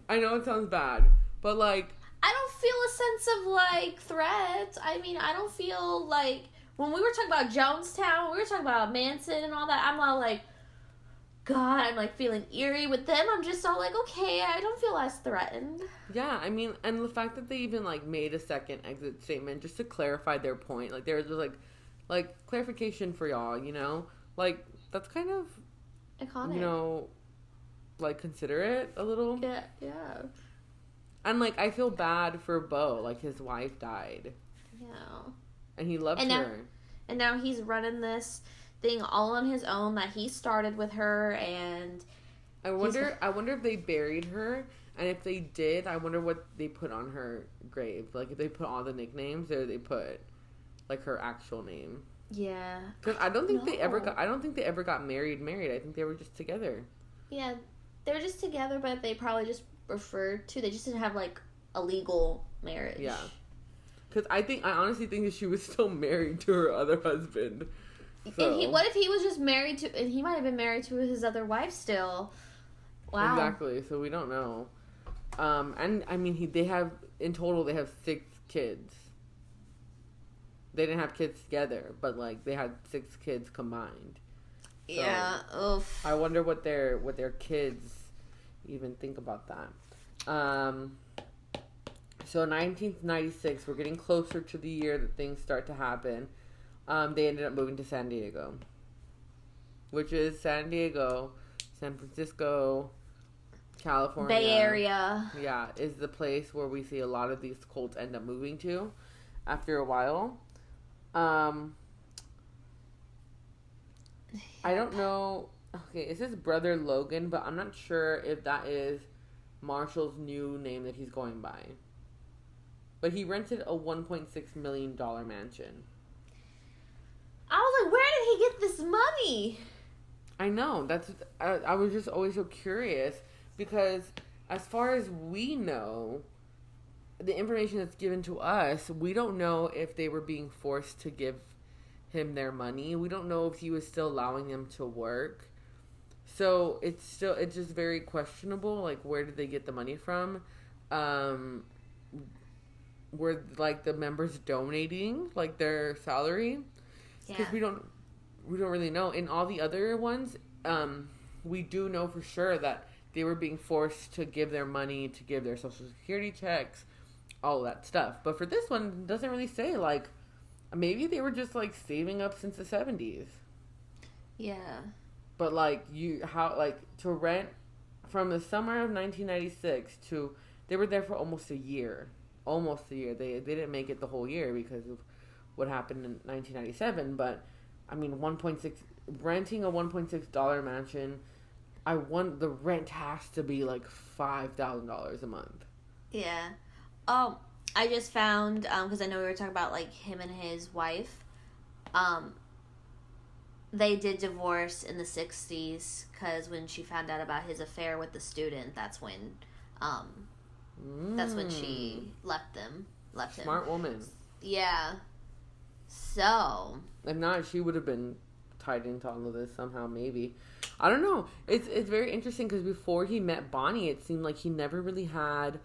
A: I know it sounds bad, but like,
B: I don't feel a sense of like threat. I mean, I don't feel like when we were talking about Jonestown, we were talking about Manson and all that. I'm all like, God, I'm like feeling eerie with them. I'm just all like, okay, I don't feel as threatened.
A: Yeah, I mean, and the fact that they even like made a second exit statement just to clarify their point, like there was just like clarification for y'all, you know, like that's kind of
B: iconic,
A: you know, like considerate a little.
B: Yeah.
A: And like I feel bad for Bo, like his wife died.
B: Yeah.
A: And he loved her.
B: And now he's running this thing all on his own that he started with her, and
A: I wonder if they buried her, and if they did, I wonder what they put on her grave. Like if they put all the nicknames, or they put like her actual name.
B: Yeah.
A: Because I don't think they ever got married. I think they were just together.
B: Yeah, they were just together, but they probably just referred to. They just didn't have like a legal marriage.
A: Yeah. Because I honestly think that she was still married to her other husband. So.
B: And what if he was just married to? And he might have been married to his other wife still. Wow.
A: Exactly. So we don't know. And I mean, they have 6 kids. They didn't have kids together, but like they had 6 kids combined. So
B: Yeah. Oof.
A: I wonder what their kids even think about that. So 1996, we're getting closer to the year that things start to happen. They ended up moving to San Diego, which is San Diego, San Francisco, California.
B: Bay Area.
A: Yeah, is the place where we see a lot of these cults end up moving to after a while. I don't know. Okay, it says Brother Logan, but I'm not sure if that is Marshall's new name that he's going by. But he rented a $1.6 million mansion.
B: I was like, where did he get this money?
A: I know. I was just always so curious because as far as we know, the information that's given to us, we don't know if they were being forced to give him their money. We don't know if he was still allowing them to work. So it's just very questionable. Like, where did they get the money from? Were like the members donating like their salary? Because we don't really know. In all the other ones, we do know for sure that they were being forced to give their money, to give their social security checks, all of that stuff. But for this one, it doesn't really say. Like, maybe they were just like saving up since the 70s. Yeah. But like to rent from the summer of 1996 to they were there for almost a year. They didn't make it the whole year because of what happened in 1997. But I mean, renting a $1.6 mansion. The rent has to be like $5,000 a month.
B: Yeah. Oh, I just found because I know we were talking about like him and his wife. They did divorce in the 60s because when she found out about his affair with the student, that's when she left him.
A: Smart woman.
B: Yeah. So.
A: If not, she would have been tied into all of this somehow, maybe. I don't know. It's very interesting because before he met Bonnie, it seemed like he never really had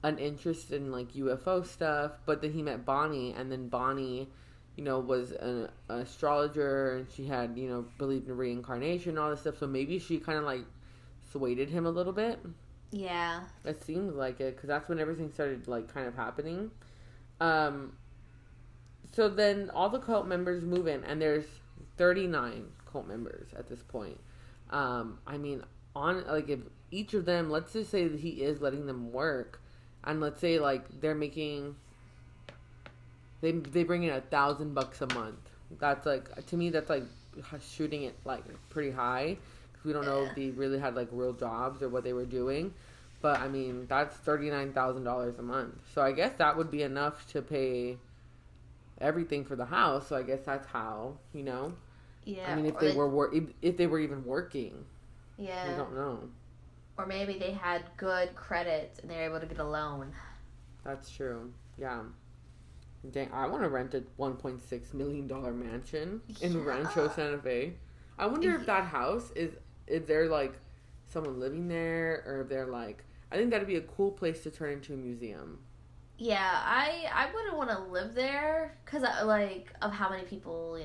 A: an interest in like UFO stuff. But then he met Bonnie, and then Bonnie, was an astrologer, and she had, believed in reincarnation and all this stuff. So maybe she kind of like swayed him a little bit.
B: Yeah.
A: It seems like it, because that's when everything started, like, kind of happening. So then all the cult members move in, and there's 39 cult members at this point. I mean, if each of them, let's just say that he is letting them work, and let's say, like, they're making, they bring in $1,000 a month. That's, like, to me, that's, like, shooting it, like, pretty high. We don't know if they really had, like, real jobs or what they were doing. But, I mean, that's $39,000 a month. So I guess that would be enough to pay everything for the house. So I guess that's how, Yeah. I mean, if they were even working.
B: Yeah.
A: We don't know.
B: Or maybe they had good credit and they were able to get a loan.
A: That's true. Yeah. Dang, I want to rent a $1.6 million mansion in Rancho Santa Fe. I wonder if that house is there, like, someone living there, or if they're, like, I think that'd be a cool place to turn into a museum.
B: Yeah, I wouldn't want to live there, because, of how many people,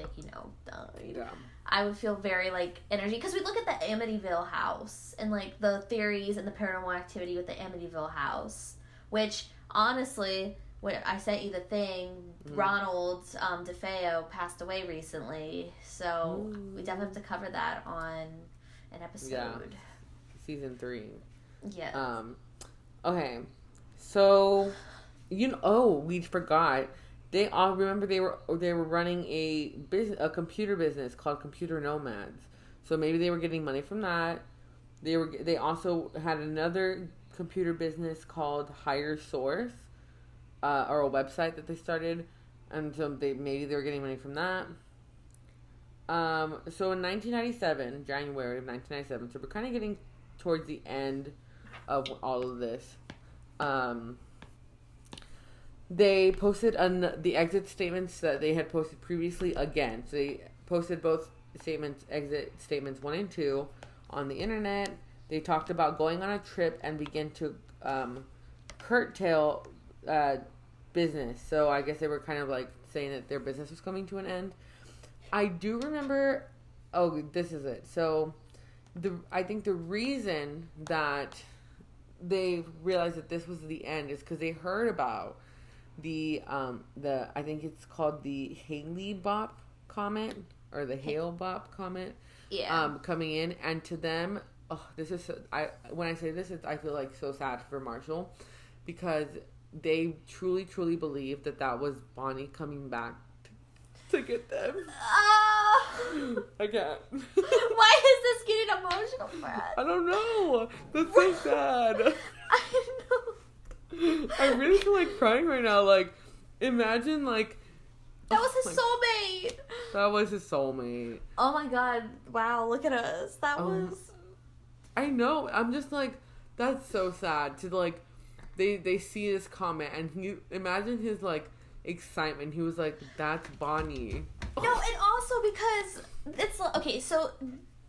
B: died. Yeah. I would feel very, energy, because we look at the Amityville house, and, the theories and the paranormal activity with the Amityville house, which, honestly, when I sent you the thing, Ronald DeFeo passed away recently, so we definitely have to cover that on an episode. Yeah,
A: season 3.
B: Yeah.
A: Okay, so we forgot. They all remember they were running a computer business called Computer Nomads. So maybe they were getting money from that. They also had another computer business called Higher Source. Or a website that they started, and so maybe they were getting money from that. So in 1997, January of 1997, so we're kind of getting towards the end of all of this. They posted the exit statements that they had posted previously again. So they posted both exit statements 1 and 2 on the internet. They talked about going on a trip and begin to curtail business. So I guess they were kind of like saying that their business was coming to an end. I do remember. Oh, this is it. So, I think the reason that they realized that this was the end is because they heard about the I think it's called the Hale-Bopp comet or the Hale-Bopp comet.
B: Yeah.
A: Coming in, and to them, this is when I say this, I feel like so sad for Marshall, because they truly believe that was Bonnie coming back to get them.
B: Oh.
A: I can't.
B: Why is this getting emotional, Brad?
A: I don't know. That's so sad.
B: I know.
A: I really feel like crying right now. Like, imagine, like...
B: That was his soulmate.
A: That was his soulmate.
B: Oh my god. Wow, look at us. That was...
A: I know. I'm just like, that's so sad to, like, they see this comet, and imagine his, like, excitement. He was like, that's Bonnie.
B: No, and also because it's okay, so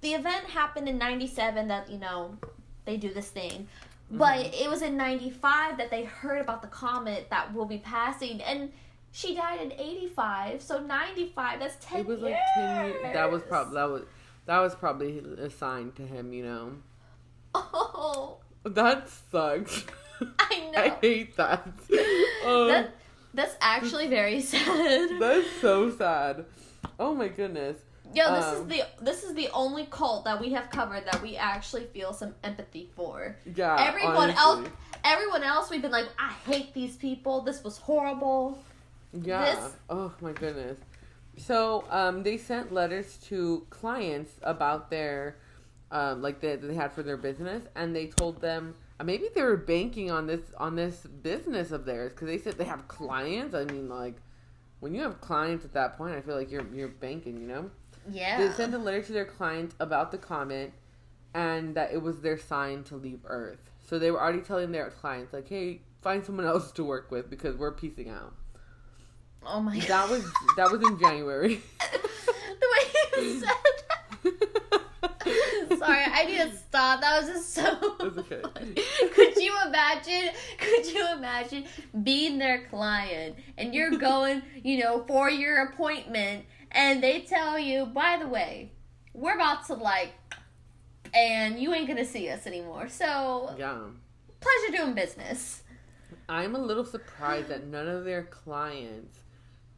B: the event happened in 97 that, you know, they do this thing. But it was in 95 that they heard about the comet that will be passing, and she died in 85, so 95, that's 10 years. It was like 10 years.
A: That was probably a sign to him, you know.
B: Oh.
A: That sucks.
B: I know.
A: I hate that.
B: That's actually very sad.
A: That's so sad. Oh my goodness.
B: Yo, this is the only cult that we have covered that we actually feel some empathy for.
A: Yeah.
B: Everyone else, we've been like, I hate these people. This was horrible.
A: Yeah. Oh my goodness. So, they sent letters to clients about their, that they had for their business, and they told them. Maybe they were banking on this business of theirs, because they said they have clients. I mean, like, when you have clients at that point, I feel like you're banking, you know?
B: Yeah.
A: They sent a letter to their client about the comet, and that it was their sign to leave Earth. So they were already telling their clients, like, hey, find someone else to work with, because we're piecing out.
B: Oh my god.
A: That was in January.
B: The way you said that. Sorry, I need to stop. That was just so
A: okay.
B: funny. Could you imagine being their client and you're going, you know, for your appointment, and they tell you, by the way, we're about to and you ain't gonna see us anymore. So
A: yeah.
B: Pleasure doing business. I'm
A: a little surprised that none of their clients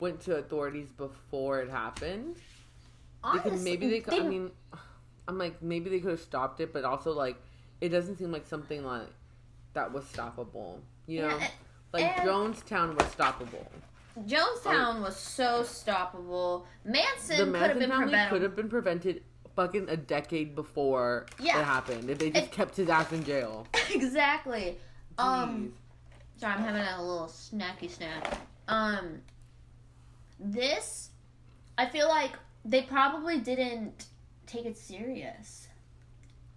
A: went to authorities before it happened.
B: Honestly,
A: because maybe I'm like, maybe they could have stopped it, but also, like, it doesn't seem like something, like, that was stoppable. You know? Like, Jonestown was stoppable.
B: Jonestown was so stoppable. Manson
A: could have been prevented fucking a decade before it happened. If they just kept his ass in jail.
B: Exactly. Sorry, I'm having a little snacky snack. This, I feel like they probably didn't take it serious.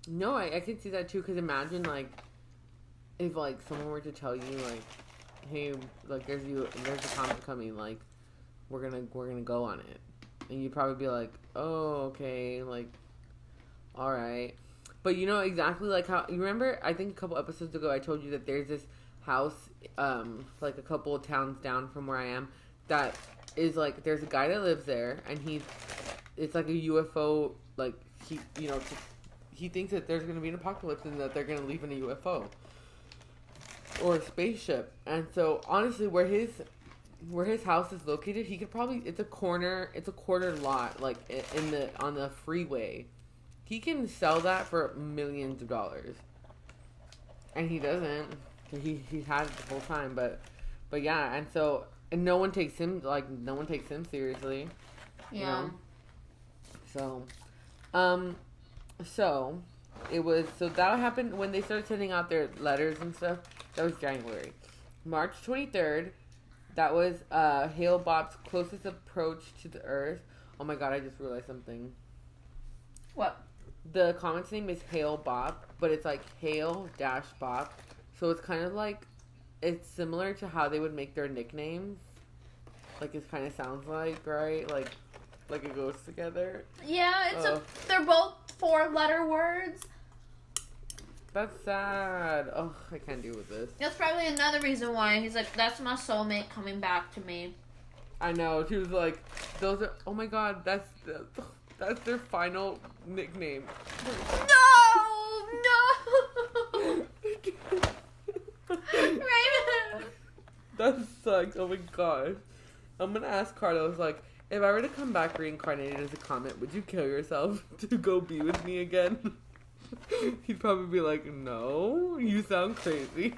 A: No, I can see that too, because imagine, like, if, like, someone were to tell you, like, hey, like, there's a comet coming, like, we're gonna go on it. And you'd probably be like, oh, okay, like, alright. But you know exactly, like, how, you remember, I think a couple episodes ago, I told you that there's this house, like, a couple of towns down from where I am, that is, like, there's a guy that lives there, and it's like a UFO, like, he thinks that there's going to be an apocalypse and that they're going to leave in a UFO or a spaceship. And so, honestly, where his house is located, he could probably, it's a quarter lot, like, on the freeway. He can sell that for millions of dollars. And he doesn't. He's had it the whole time, but yeah, and so, and no one takes him seriously.
B: Yeah.
A: You know? So that happened when they started sending out their letters and stuff. That was January. March 23rd, that was Hale-Bopp's closest approach to the Earth. Oh my god, I just realized something.
B: What?
A: The comet's name is Hale-Bopp, but it's like Hale-Bopp. So it's kind of like, it's similar to how they would make their nicknames. Like, it kind of sounds like, right? Like it goes together.
B: Yeah, they're both 4-letter words.
A: That's sad. Oh, I can't deal with this.
B: That's probably another reason why he's like, that's my soulmate coming back to me.
A: I know. She was like, those are, oh my god, that's their final nickname.
B: No! Raven!
A: That sucks. Oh my gosh. I'm gonna ask Carlos, like, if I were to come back reincarnated as a comet, would you kill yourself to go be with me again? He'd probably be like, no, you sound crazy.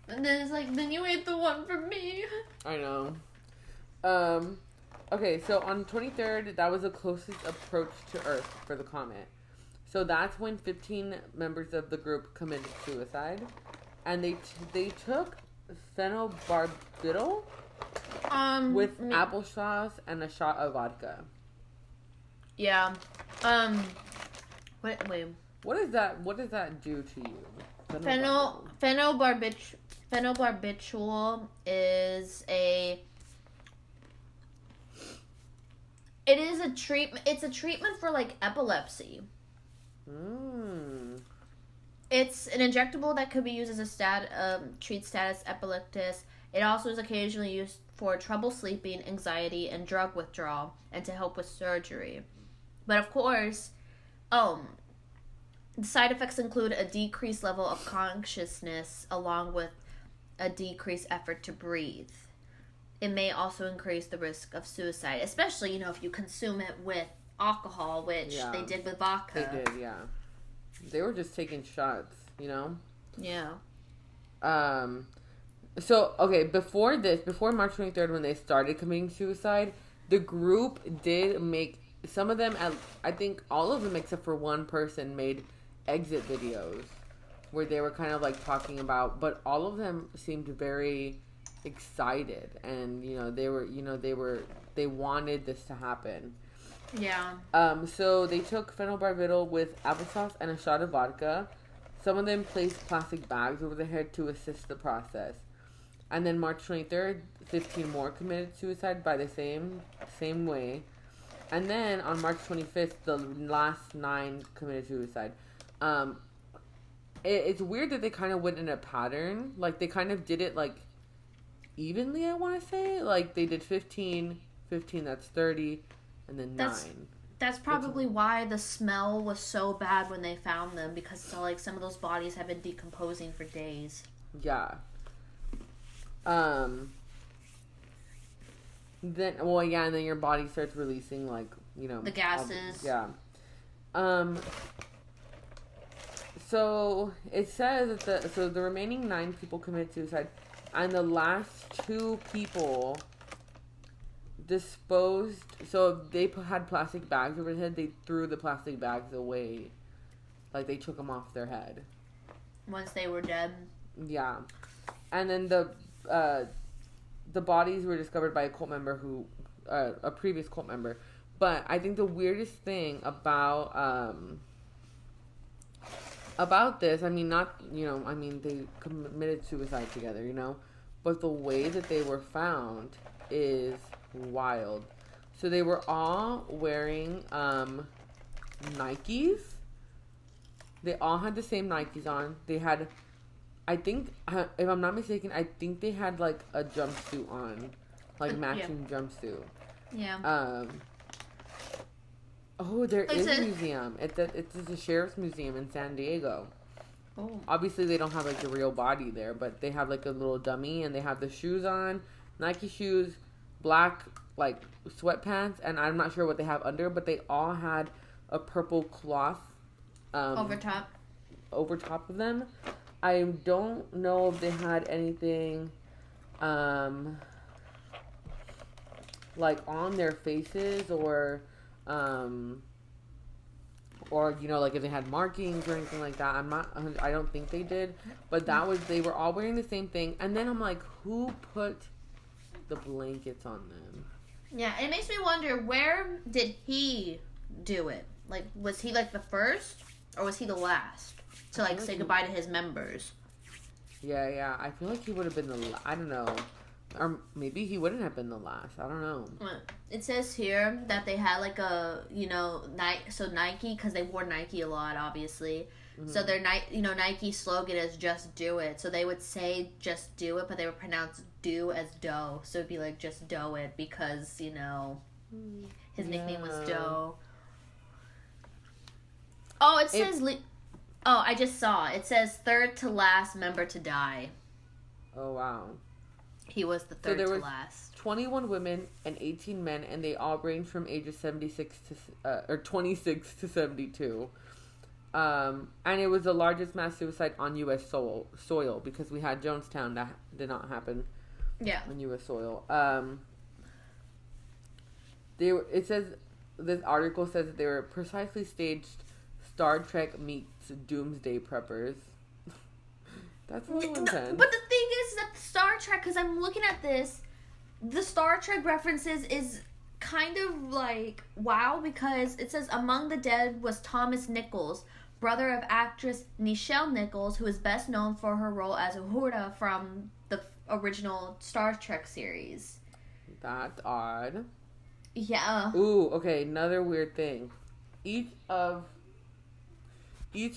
B: And then it's like, then you ain't the one for me.
A: I know. Okay, so on 23rd, that was the closest approach to Earth for the comet. So that's when 15 members of the group committed suicide. And they took phenobarbital with applesauce and a shot of vodka.
B: Yeah. Wait.
A: What does that do to you?
B: Phenobarbital is a treatment. It's a treatment for like epilepsy. It's an injectable that could be used as a treat status epilepticus. It also is occasionally used for trouble sleeping, anxiety, and drug withdrawal, and to help with surgery. But of course, the side effects include a decreased level of consciousness along with a decreased effort to breathe. It may also increase the risk of suicide, especially, if you consume it with alcohol, which they did with vodka.
A: They did, yeah. They were just taking shots,
B: Yeah.
A: So, okay, before March 23rd, when they started committing suicide, the group did make, some of them, I think all of them except for one person, made exit videos where they were kind of like talking about, but all of them seemed very excited, and they wanted this to happen.
B: Yeah.
A: So they took phenobarbital with applesauce and a shot of vodka. Some of them placed plastic bags over their head to assist the process. And then March 23rd, 15 more committed suicide by the same way. And then on March 25th, the last 9 committed suicide. It's weird that they kind of went in a pattern. Like, they kind of did it, like, evenly, I want to say. Like, they did 15, that's 30, and then 9.
B: That's probably why the smell was so bad when they found them, because some of those bodies have been decomposing for days.
A: Yeah. Then your body starts releasing, like,
B: the gases.
A: So it says that the remaining 9 people committed suicide, and the last 2 people disposed. So they had plastic bags over their head. They threw the plastic bags away, like they took them off their head
B: once they were dead.
A: Yeah, and then the bodies were discovered by a cult member a previous cult member. But I think the weirdest thing about this, they committed suicide together, but the way that they were found is wild. So they were all wearing Nikes. They all had the same Nikes on. They had, I think, if I'm not mistaken, I think they had like a jumpsuit on, like matching jumpsuit.
B: Yeah.
A: There is a museum. It's a sheriff's museum in San Diego.
B: Oh.
A: Obviously, they don't have like the real body there, but they have like a little dummy, and they have the shoes on, Nike shoes, black like sweatpants, and I'm not sure what they have under, but they all had a purple cloth over top of them. I don't know if they had anything like on their faces or like if they had markings or anything like that. I don't think they did, but they were all wearing the same thing. And then I'm like, who put the blankets on them?
B: Yeah, it makes me wonder, where did he do it? Like, was he like the first, or was he the last to like say goodbye to his members?
A: Yeah, I feel like he would have been I don't know. Or maybe he wouldn't have been the last. I don't know.
B: It says here that they had like a, Nike, because they wore Nike a lot, obviously. Mm-hmm. So their Nike slogan is "Just Do It." So they would say "Just Do It," but they would pronounce "do" as "doe." So it'd be like "Just Do It" because his nickname was Doe. Oh, it says. I just saw. It says third to last member to die.
A: Oh wow.
B: He was the third to last.
A: 21 women and 18 men, and they all range from ages 26 to 72. And it was the largest mass suicide on U.S. soil because we had Jonestown that did not happen.
B: Yeah.
A: On U.S. soil. It says this article says that they were precisely staged Star Trek meets Doomsday preppers. That's a little intense.
B: But the thing is that Star Trek, because I'm looking at this, the Star Trek references is kind of like, wow, because it says among the dead was Thomas Nichols, brother of actress Nichelle Nichols, who is best known for her role as Uhura from the original Star Trek series.
A: That's odd.
B: Yeah.
A: Ooh, okay, another weird thing. Each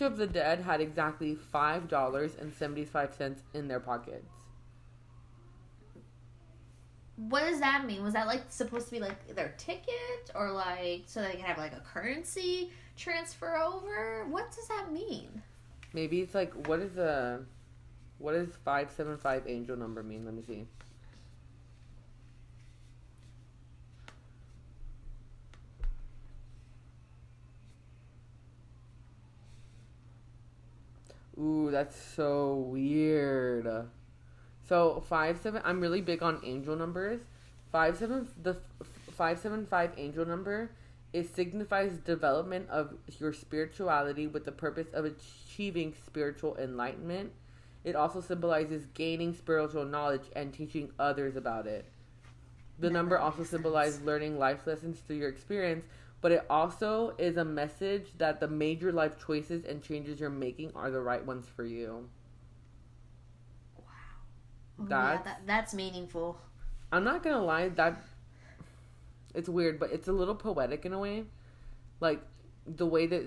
A: of the dead had exactly $5.75 in their pockets.
B: What does that mean? Was that like supposed to be like their ticket, or like so they can have like a currency transfer over? What does that mean?
A: Maybe it's like what does 575 angel number mean? Let me see. Ooh, that's so weird. So 57. I'm really big on angel numbers. The 575 angel number, it signifies development of your spirituality with the purpose of achieving spiritual enlightenment. It also symbolizes gaining spiritual knowledge and teaching others about it. The number also symbolizes learning life lessons through your experience. But it also is a message that the major life choices and changes you're making are the right ones for you.
B: Wow. That's meaningful.
A: I'm not going to lie, it's weird, but it's a little poetic in a way. Like, the way that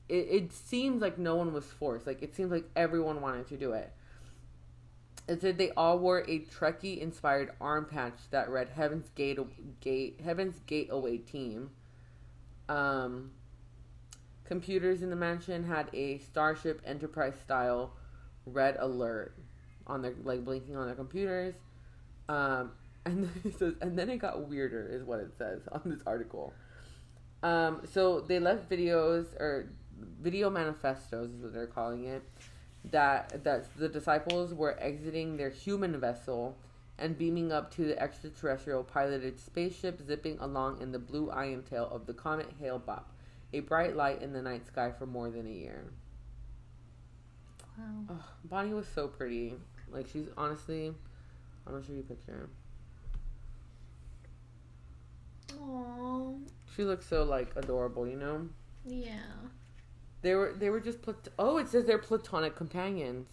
A: it seems like no one was forced. Like, it seems like everyone wanted to do it. It said they all wore a Trekkie-inspired arm patch that read Heaven's Gate Away Team. Computers in the mansion had a Starship Enterprise style red alert on their blinking on their computers. And then it got weirder is what it says on this article. So they left videos or video manifestos is what they're calling it, that the disciples were exiting their human vessel and beaming up to the extraterrestrial piloted spaceship zipping along in the blue ion tail of the Comet Hale-Bopp, a bright light in the night sky for more than a year.
B: Wow.
A: Oh, Bonnie was so pretty. Like, she's honestly, I'm gonna show you a picture.
B: Aww.
A: She looks so, like, adorable, you know?
B: Yeah.
A: They were just, it says they're platonic companions.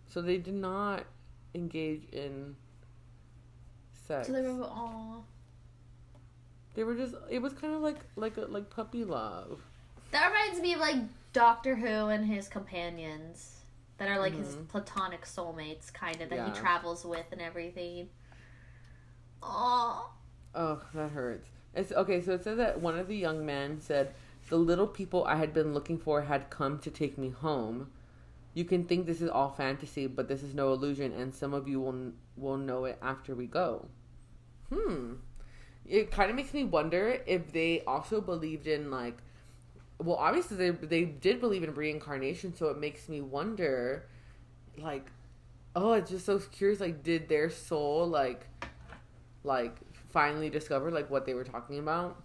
A: So they did not engage in sex.
B: So they were all.
A: They were just. It was kind of like puppy love.
B: That reminds me of like Doctor Who and his companions that are like his platonic soulmates, kind of that he travels with and everything. Oh,
A: that hurts. It's okay. So it says that one of the young men said, "The little people I had been looking for had come to take me home. You can think this is all fantasy, but this is no illusion, and some of you will know it after we go." It kind of makes me wonder if they also believed in, like, well, obviously they did believe in reincarnation, so it makes me wonder, like, it's just so curious, like, did their soul, like finally discover, like, what they were talking about?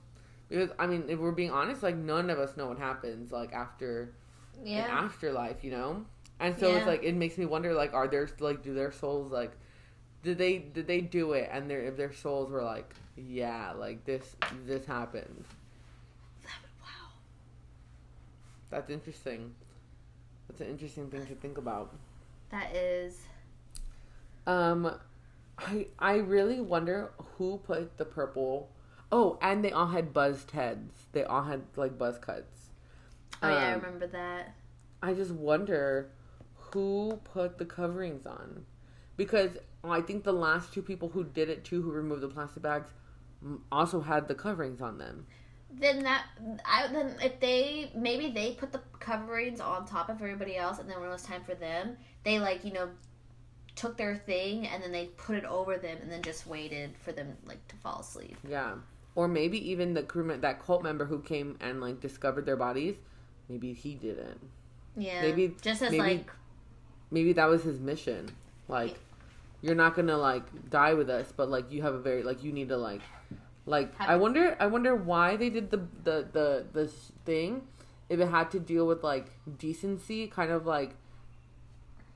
A: Because, I mean, if we're being honest, like, none of us know what happens, like, after an afterlife, you know? And so it's like, it makes me wonder, like, are there, like, do their souls, like, did they do it? And if their souls were like, yeah, like, this happened.
B: Wow.
A: That's interesting. That's an interesting thing to think about.
B: That is.
A: I really wonder who put the purple. Oh, and they all had buzzed heads. They all had like buzz cuts.
B: Oh yeah, I remember that.
A: I just wonder who put the coverings on, because I think the last two people who did it too, who removed the plastic bags, also had the coverings on them.
B: Then if they put the coverings on top of everybody else, and then when it was time for them, they like took their thing and then they put it over them and then just waited for them like to fall asleep.
A: Yeah, or maybe even the crewman, that cult member who came and like discovered their bodies, maybe he didn't.
B: Yeah,
A: maybe
B: just as
A: maybe that was his mission. Like, you're not gonna like die with us, but like you have a very like you need to like I wonder why they did the thing. If it had to deal with like decency, kind of like,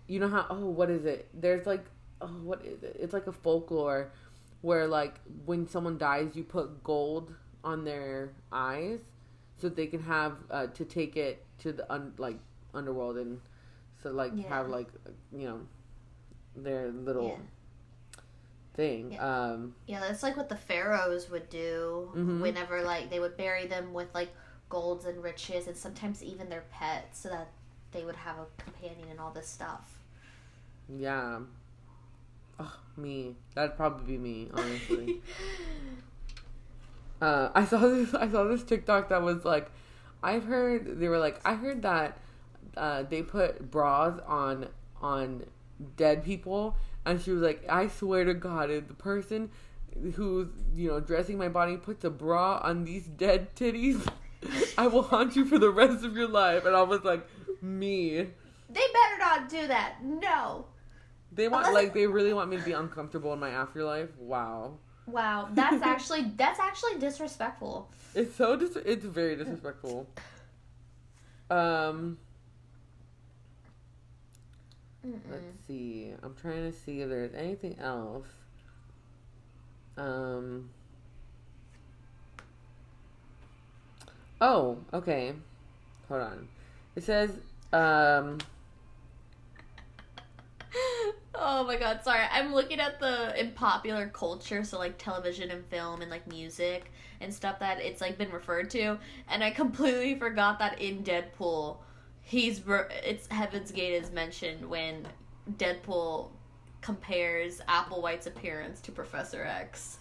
A: you know how what is it? There's like what is it? It's like a folklore where like when someone dies, you put gold on their eyes so they can have to take it to the underworld, and so like have like their little thing.
B: Yeah, that's like what the pharaohs would do whenever like they would bury them with like golds and riches, and sometimes even their pets, so that they would have a companion and all this stuff.
A: Yeah. Oh, me. That'd probably be me, honestly. I saw this TikTok that was like, I heard that they put bras on dead people, and she was like, I swear to God, if the person who's dressing my body puts a bra on these dead titties, I will haunt you for the rest of your life. And I was like, me.
B: They better not do that. No.
A: They they really want me to be uncomfortable in my afterlife. Wow.
B: Wow, that's actually disrespectful.
A: It's it's very disrespectful. Let's see. I'm trying to see if there's anything else. Oh, okay. Hold on. It says,
B: Oh my god, sorry. I'm looking at in popular culture, so like television and film and like music and stuff that it's like been referred to, and I completely forgot that in Deadpool, it's Heaven's Gate is mentioned when Deadpool compares Applewhite's appearance to Professor X.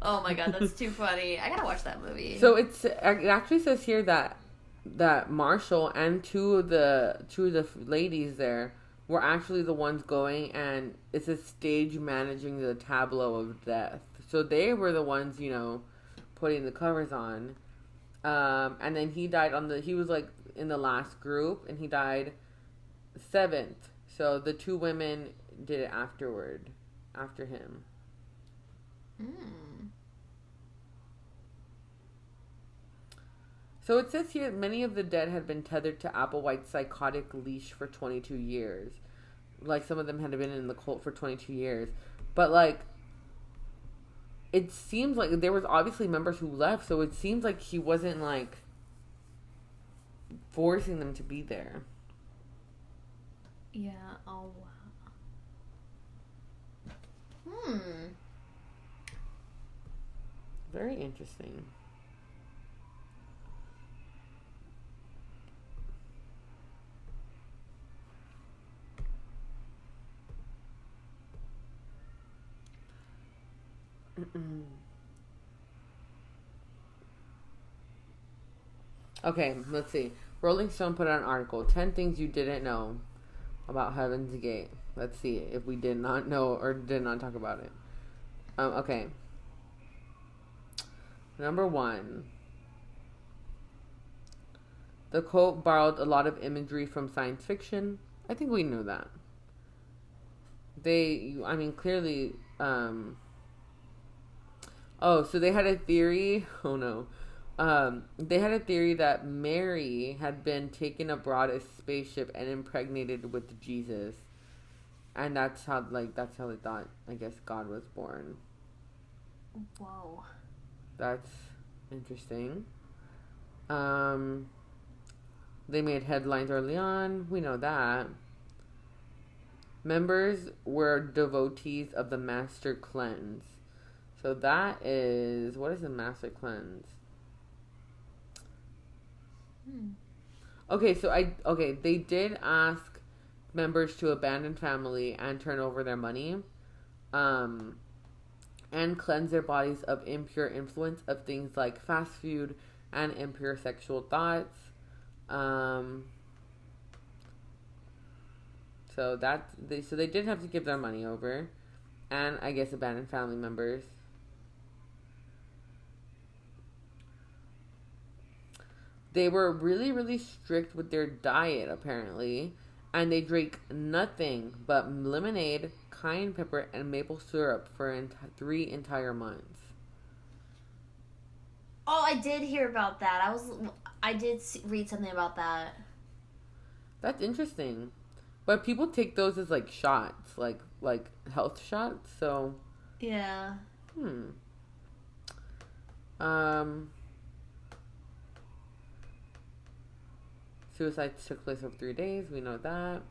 B: Oh my god, that's too funny. I gotta watch that movie.
A: So it actually says here that Marshall and two of the ladies there were actually the ones going, and it's a stage managing the tableau of death. So they were the ones, putting the covers on. And then he died he was like in the last group, and he died 7th. So the two women did it after him. So it says here, many of the dead had been tethered to Applewhite's psychotic leash for 22 years. Like, some of them had been in the cult for 22 years. But, like, it seems like there was obviously members who left, so it seems like he wasn't, like, forcing them to be there.
B: Yeah, oh wow.
A: Very interesting. Okay, let's see. Rolling Stone put out an article, 10 things you didn't know about Heaven's Gate. Let's see if we did not know or did not talk about it. Okay. Number 1. The cult borrowed a lot of imagery from science fiction. I think we knew that. Clearly, so they had a theory. Oh no. They had a theory that Mary had been taken abroad a spaceship and impregnated with Jesus. And that's how they thought, I guess, God was born.
B: Whoa.
A: That's interesting. They made headlines early on. We know that. Members were devotees of the Master Cleanse. So that is... What is the Master Cleanse? Okay, they did ask members to abandon family and turn over their money. And cleanse their bodies of impure influence of things like fast food and impure sexual thoughts. So they did have to give their money over, and I guess abandon family members. They were really, really strict with their diet, apparently, and they drank nothing but lemonade, cayenne pepper, and maple syrup for 3 entire months.
B: Oh, I did hear about that. I did read something about that.
A: That's interesting. But people take those as like shots, like health shots. So
B: yeah.
A: Suicides took place over 3 days. We know that.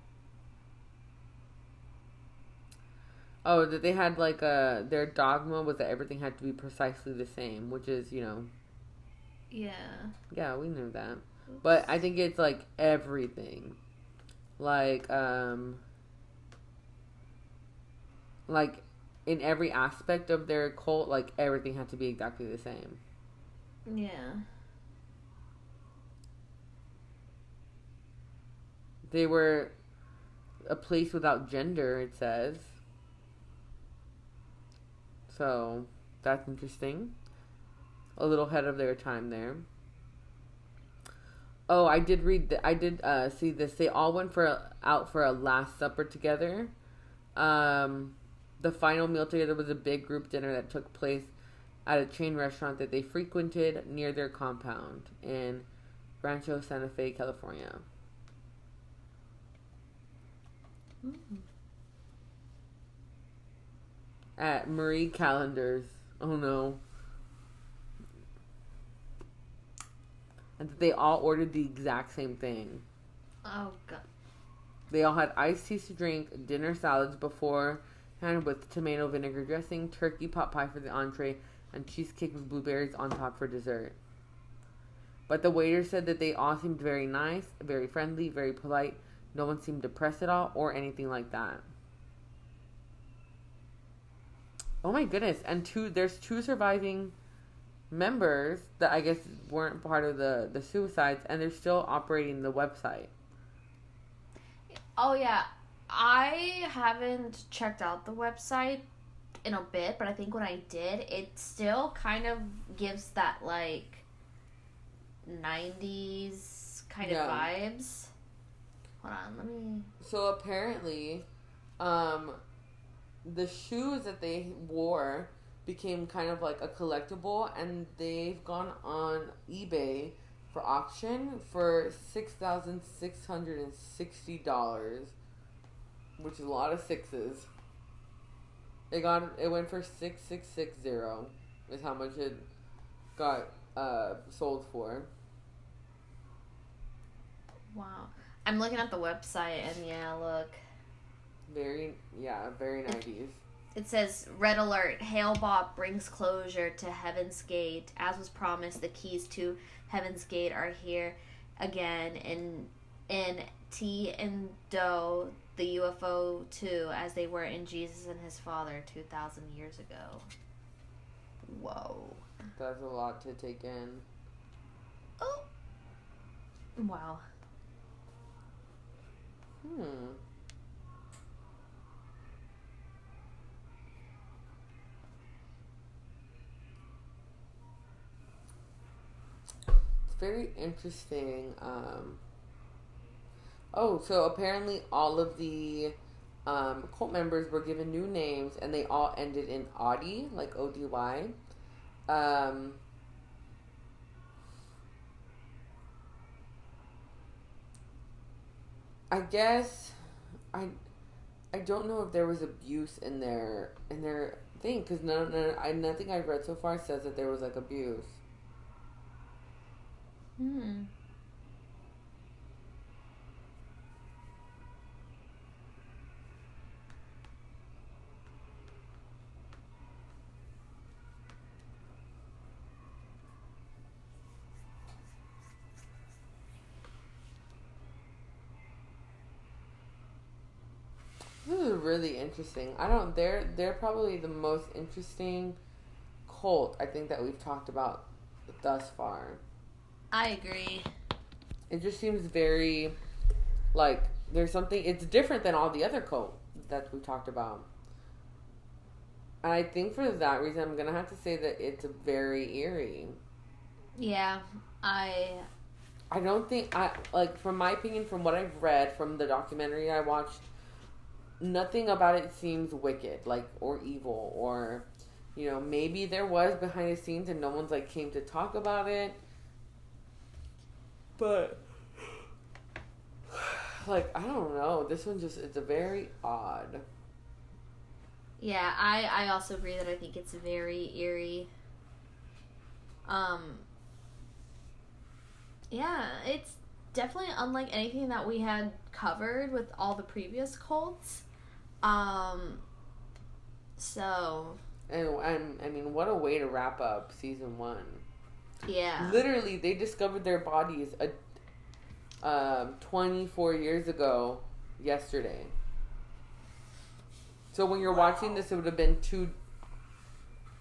A: Oh, that they had like their dogma was that everything had to be precisely the same, which is, you know.
B: Yeah.
A: Yeah, we knew that. Oops. But I think it's like everything. Like in every aspect of their cult, like everything had to be exactly the same.
B: Yeah.
A: They were a place without gender, it says. So, that's interesting. A little ahead of their time there. Oh, I did see this. They all went out for a Last Supper together. The final meal together was a big group dinner that took place at a chain restaurant that they frequented near their compound in Rancho Santa Fe, California. Mm-hmm. At Marie Callender's. Oh no. And they all ordered the exact same thing.
B: Oh god. They
A: all had iced teas to drink, dinner salads beforehand with tomato vinegar dressing, turkey pot pie for the entree, and cheesecake with blueberries on top for dessert. But the waiter said that they all seemed very nice, very friendly, very polite. No one seemed depressed at all or anything like that. Oh my goodness. And there's 2 surviving members that I guess weren't part of the suicides, and they're still operating the website.
B: Oh yeah. I haven't checked out the website in a bit, but I think when I did, it still kind of gives that like 90s kind of vibes. Hold on, let me...
A: So apparently, the shoes that they wore became kind of like a collectible, and they've gone on eBay for auction for $6,660, which is a lot of sixes. It went for $6,660 is how much it got sold for.
B: Wow. I'm looking at the website, and yeah, look.
A: Very 90s.
B: It says, Red Alert, Hale-Bopp brings closure to Heaven's Gate. As was promised, the keys to Heaven's Gate are here again in T and Do, the UFO too, as they were in Jesus and his Father 2,000 years ago. Whoa.
A: That's a lot to take in.
B: Oh. Wow.
A: It's very interesting. So apparently all of the cult members were given new names, and they all ended in Ody, like O-D-Y. I guess I don't know if there was abuse in their thing, because nothing I've read so far says that there was like abuse. really interesting. They're probably the most interesting cult I think that we've talked about thus far.
B: I agree.
A: It just seems very, like, there's something, it's different than all the other cults that we talked about. And I think for that reason, I'm going to have to say that it's very eerie.
B: Yeah, I
A: don't think, like, from my opinion, from what I've read, from the documentary I watched, nothing about it seems wicked, like, or evil, or, you know, maybe there was behind the scenes and no one's, like, came to talk about it. But, like, I don't know. This one just, it's a very odd.
B: Yeah, I also agree that I think it's very eerie. Yeah, it's definitely unlike anything that we had covered with all the previous cults. So.
A: And I mean, what a way to wrap up season 1.
B: Yeah.
A: Literally, they discovered their bodies 24 years ago yesterday. So when you're watching this, it would have been two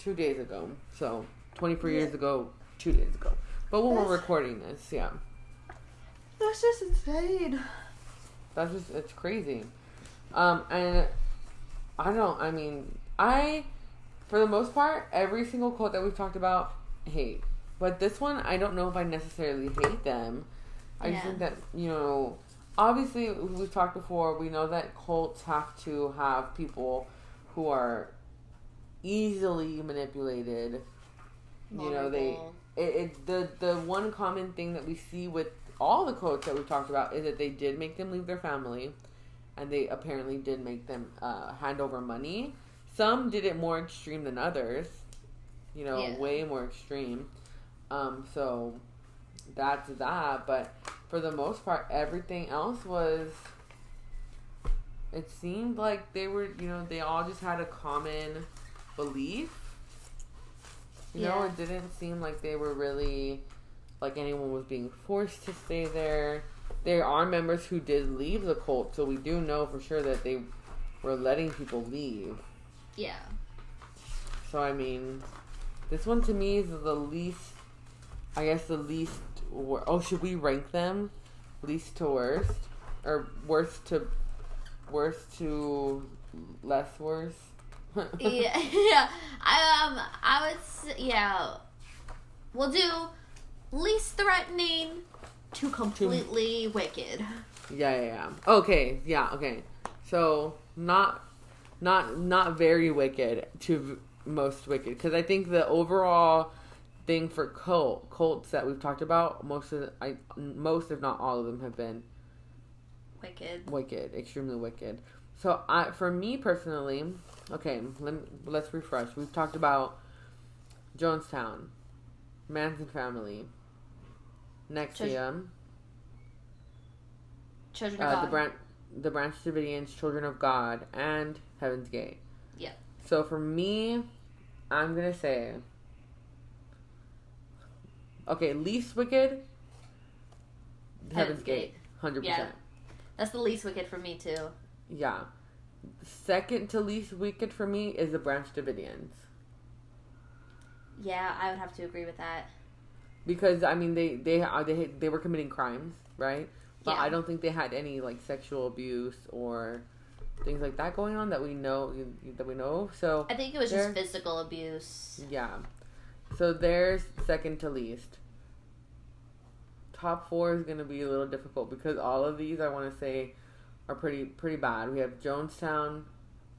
A: days ago. So 24 years ago, 2 days ago. But when we're recording this, yeah.
B: That's just insane.
A: It's crazy. And for the most part, every single quote that we've talked about, hate. But this one, I don't know if I necessarily hate them. I just think that, you know, obviously, we've talked before, we know that cults have to have people who are easily manipulated.
B: Vulnerable.
A: You know, the one common thing that we see with all the cults that we've talked about is that they did make them leave their family, and they apparently did make them hand over money. Some did it more extreme than others, you know, way more extreme. So that's that. But for the most part, everything else was, it seemed like they were, you know, they all just had a common belief. You know, it didn't seem like they were really, like anyone was being forced to stay there. There are members who did leave the cult, so we do know for sure that they were letting people leave.
B: Yeah.
A: So, I mean, this one to me is the least, I guess the least, should we rank them? Least to worst? Or worst to less worse?
B: yeah. I would say, yeah. We'll do least threatening to completely wicked.
A: Yeah. Okay, okay. So, not very wicked to most wicked. Because I think the overall thing for cults that we've talked about, most if not all of them have been wicked, extremely wicked. So for me personally, okay, let's refresh. We've talked about Jonestown, Manson family, Nexium,
B: Children of God,
A: the Branch Davidians, Children of God, and Heaven's Gate.
B: Yeah. So
A: for me, I'm gonna say, okay, least wicked, Heaven's Gate, 100%.
B: Yeah, that's the least wicked for me too.
A: Yeah. Second to least wicked for me is the Branch Davidians.
B: Yeah, I would have to agree with that.
A: Because I mean, they were committing crimes, right? But I don't think they had any like sexual abuse or things like that going on that we know. So
B: I think it was just physical abuse.
A: Yeah. So there's second to least. Top 4 is gonna be a little difficult because all of these I want to say are pretty bad. We have Jonestown,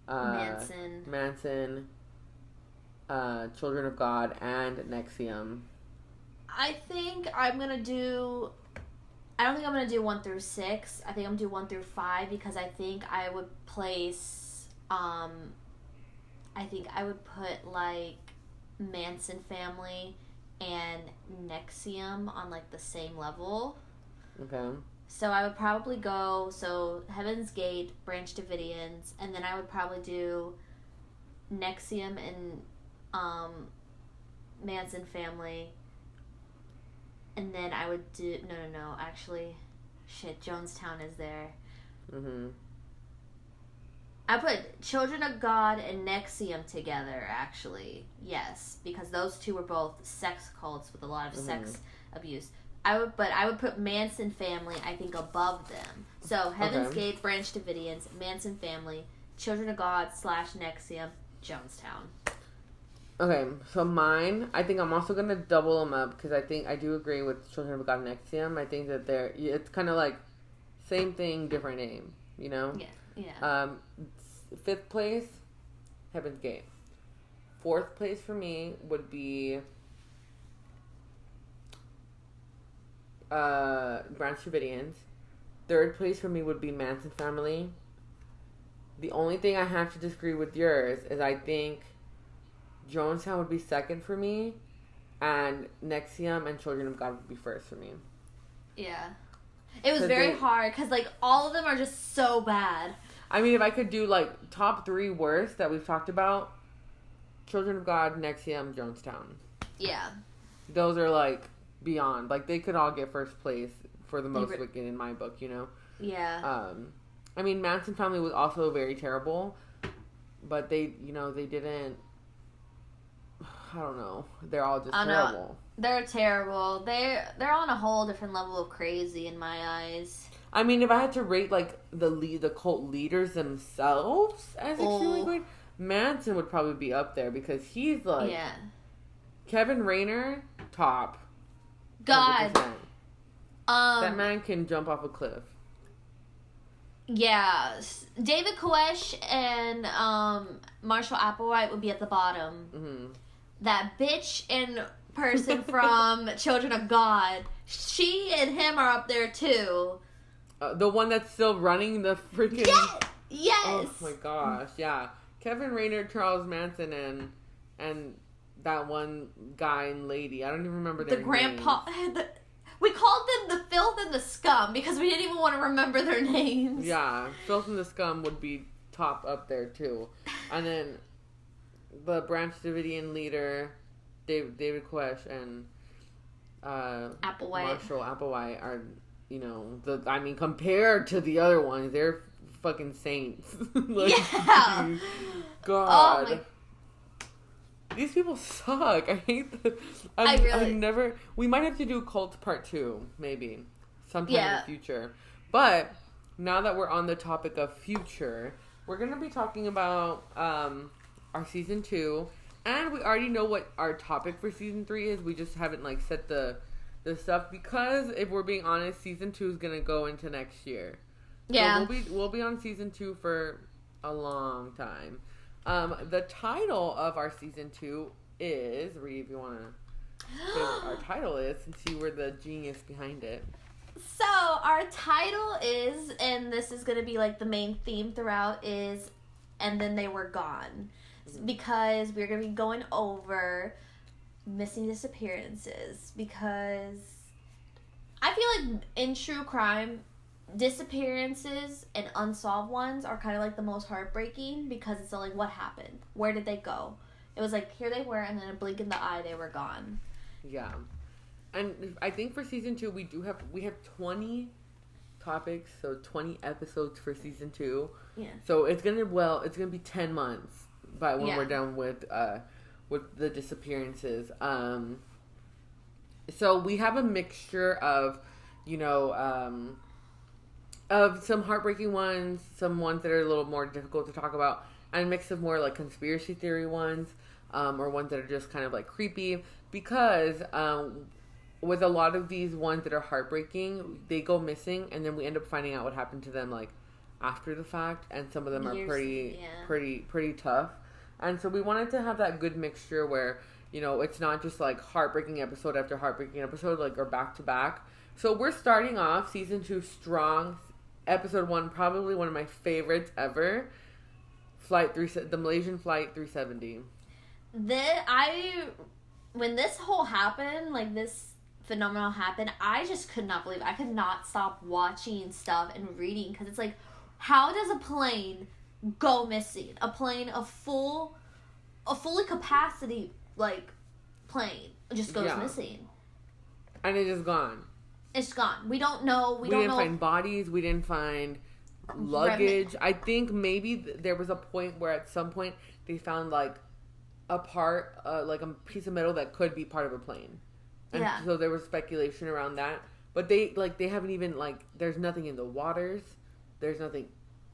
A: Manson, Children of God, and Nexium.
B: I think I'm gonna do. I don't think I'm gonna do 1 through 6. I think I'm gonna do 1 through 5 because I think I would place. I think I would put like Manson family and Nexium on like the same level.
A: Okay.
B: So I would probably go Heaven's Gate, Branch Davidians, and then I would probably do Nexium and Manson family. And then I would do no. Actually, Jonestown is there. I put Children of God and NXIVM together, actually. Yes, because those two were both sex cults with a lot of sex abuse. I would put Manson family, I think, above them. So Heaven's Gate, Branch Davidians, Manson family, Children of God / NXIVM, Jonestown.
A: Okay, so mine, I think I'm also gonna double them up because I do agree with Children of God and NXIVM. I think that it's kind of like same thing, different name. You know?
B: Yeah.
A: 5th place, Heaven's Gate. 4th place for me would be Branch Davidians. 3rd place for me would be Manson family. The only thing I have to disagree with yours is I think Jonestown would be 2nd for me, and NXIVM and Children of God would be 1st for me.
B: Yeah. It was very hard because, like, all of them are just so bad.
A: I mean, if I could do, like, top 3 worst that we've talked about, Children of God, NXIVM, Jonestown.
B: Yeah.
A: Those are, like, beyond. Like, they could all get 1st place for the most wicked in my book, you know?
B: Yeah.
A: I mean, Manson family was also very terrible, but they didn't... I don't know. They're all just terrible.
B: They're terrible. They're on a whole different level of crazy in my eyes.
A: I mean, if I had to rate like the cult leaders themselves as extremely great, Manson would probably be up there because he's like Kevin Rayner, top.
B: God.
A: 100%. That man can jump off a cliff.
B: Yeah, David Koresh and Marshall Applewhite would be at the bottom. Mm-hmm. That bitch in person from Children of God, she and him are up there too.
A: The one that's still running the freaking...
B: Yes!
A: Oh my gosh, yeah. Kevin Rayner, Charles Manson, and that one guy and lady. I don't even remember their names.
B: The grandpa... We called them the filth and the scum because we didn't even want to remember their names.
A: Yeah, filth and the scum would be top up there too. And then the Branch Davidian leader, David Koresh, and Marshall Applewhite are, compared to the other ones, they're fucking saints.
B: Yeah.
A: God.
B: Oh my...
A: These people suck. I hate them. We might have to do Cult Part 2, maybe. Sometime in the future. But, now that we're on the topic of future, we're going to be talking about our Season 2. And we already know what our topic for Season 3 is. We just haven't, set the stuff. Because, if we're being honest, Season 2 is going to go into next year.
B: Yeah.
A: So we'll be on Season 2 for a long time. The title of our Season 2 is... Rhea, if you want to say what our title is, since you were the genius behind it.
B: So, our title is, and this is going to be, the main theme throughout, is... And then they were gone. Mm-hmm. Because we're going to be going over missing disappearances. Because I feel like in true crime... disappearances and unsolved ones are kind of the most heartbreaking because it's what happened? Where did they go? It was here they were, and then a blink in the eye they were gone. Yeah.
A: And I think for Season 2 we have 20 topics, so 20 episodes for Season 2.
B: Yeah.
A: So it's gonna be 10 months by when we're done with the disappearances. So we have a mixture of of some heartbreaking ones, some ones that are a little more difficult to talk about, and a mix of more conspiracy theory ones, or ones that are just kind of creepy. Because with a lot of these ones that are heartbreaking, they go missing, and then we end up finding out what happened to them after the fact, and some of them are pretty tough. And so we wanted to have that good mixture where it's not just heartbreaking episode after heartbreaking episode, or back to back. So we're starting off Season 2 strong. Episode 1, probably one of my favorites ever. The Malaysian Flight 370.
B: When this whole happened, this phenomenon happened, I just could not believe it. I could not stop watching stuff and reading because it's how does a plane go missing? A plane, a fully capacity plane just goes missing,
A: and it is gone.
B: It's gone. We don't know. We
A: didn't find bodies. We didn't find luggage. I think maybe there was a point where at some point they found like a part, like a piece of metal that could be part of a plane. And so there was speculation around that. But they haven't even, like, there's nothing in the waters. There's nothing,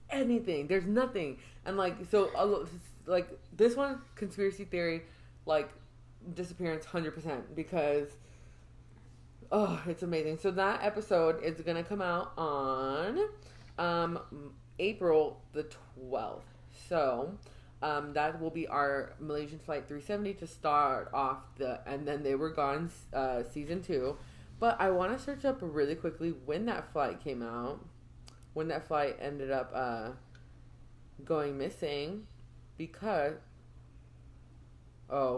A: anything. There's nothing. And, like, so, like, this one, conspiracy theory, like, disappearance 100%. Because, oh, it's amazing. So that episode is going to come out on April the 12th. So that will be our Malaysian Flight 370 to start off and then They Were Gone season 2. But I want to search up really quickly when that flight came out, when that flight ended up going missing, because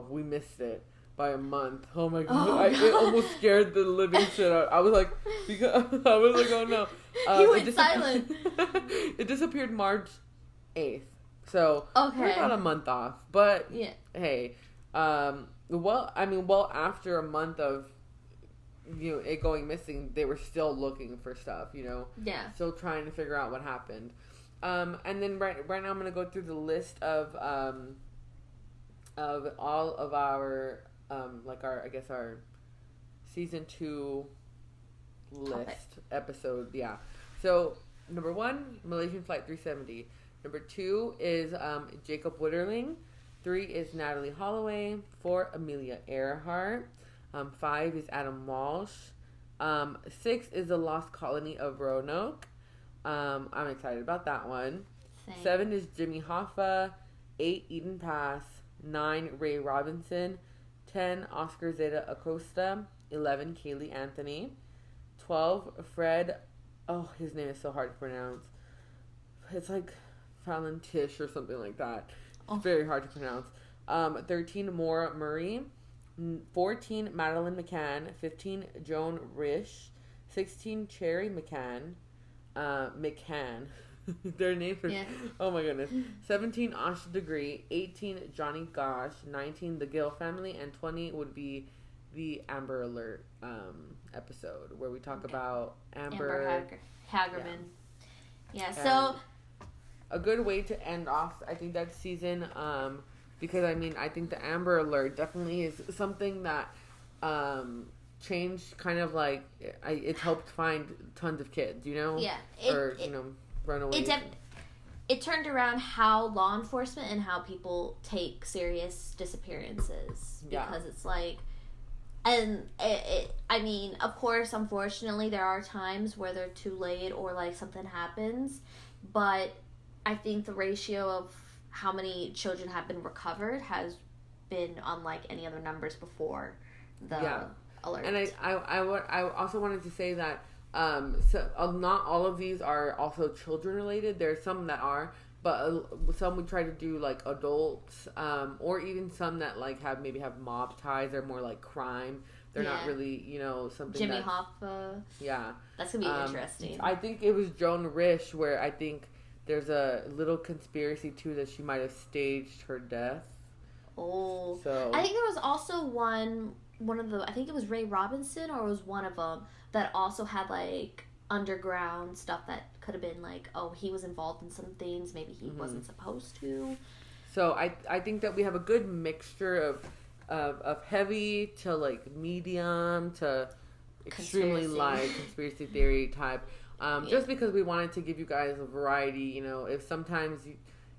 A: we missed it by a month. Oh my god! It almost scared the living shit out. I was like, oh no.
B: He went silent.
A: It disappeared March 8th. So
B: we're
A: about a month off, but hey, after a month of it going missing, they were still looking for stuff, still trying to figure out what happened. And then right now I'm gonna go through the list of all of our our season 2 list episode. Yeah. So number 1, Malaysian Flight 370. Number 2 is Jacob Witterling. 3 is Natalie Holloway. 4, Amelia Earhart. 5 is Adam Walsh. 6 is The Lost Colony of Roanoke. I'm excited about that one.
B: Same.
A: 7 is Jimmy Hoffa. 8, Eden Pass. 9, Ray Robinson. 10, Oscar Zeta Acosta. 11, Kaylee Anthony. 12, Fred. Oh, his name is so hard to pronounce. It's like Fallon Tish or something like that. It's very hard to pronounce. 13, Maura Murray. 14, Madeline McCann. 15, Joan Risch. 16, Cherry McCann. Their names are... Yeah. Oh my goodness. 17, Asha Degree. 18, Johnny Gosh. 19, The Gill Family. And 20 would be the Amber Alert episode where we talk about Amber
B: Hagerman. Yeah, so...
A: a good way to end off, I think, that season, because, I think the Amber Alert definitely is something that changed kind of, like, it's helped find tons of kids,
B: Yeah.
A: runaways.
B: It turned around how law enforcement and how people take serious disappearances. Because it's like... And, of course, unfortunately, there are times where they're too late or, like, something happens. But I think the ratio of how many children have been recovered has been unlike any other numbers before the alert.
A: And I also wanted to say that not all of these are also children related. There are some that are, but some we try to do like adults, or even some that like have mob ties. They're more like crime. They're not really, something.
B: Jimmy Hoffa.
A: Yeah,
B: that's gonna be interesting.
A: I think it was Joan Risch where I think there's a little conspiracy too that she might have staged her death.
B: Oh,
A: so
B: I think there was also one of the. I think it was Ray Robinson, or it was one of them that also had like underground stuff that could have been like, oh, he was involved in some things maybe he wasn't supposed to.
A: So I think that we have a good mixture of heavy to like medium to extremely light conspiracy theory type. Just because we wanted to give you guys a variety, if sometimes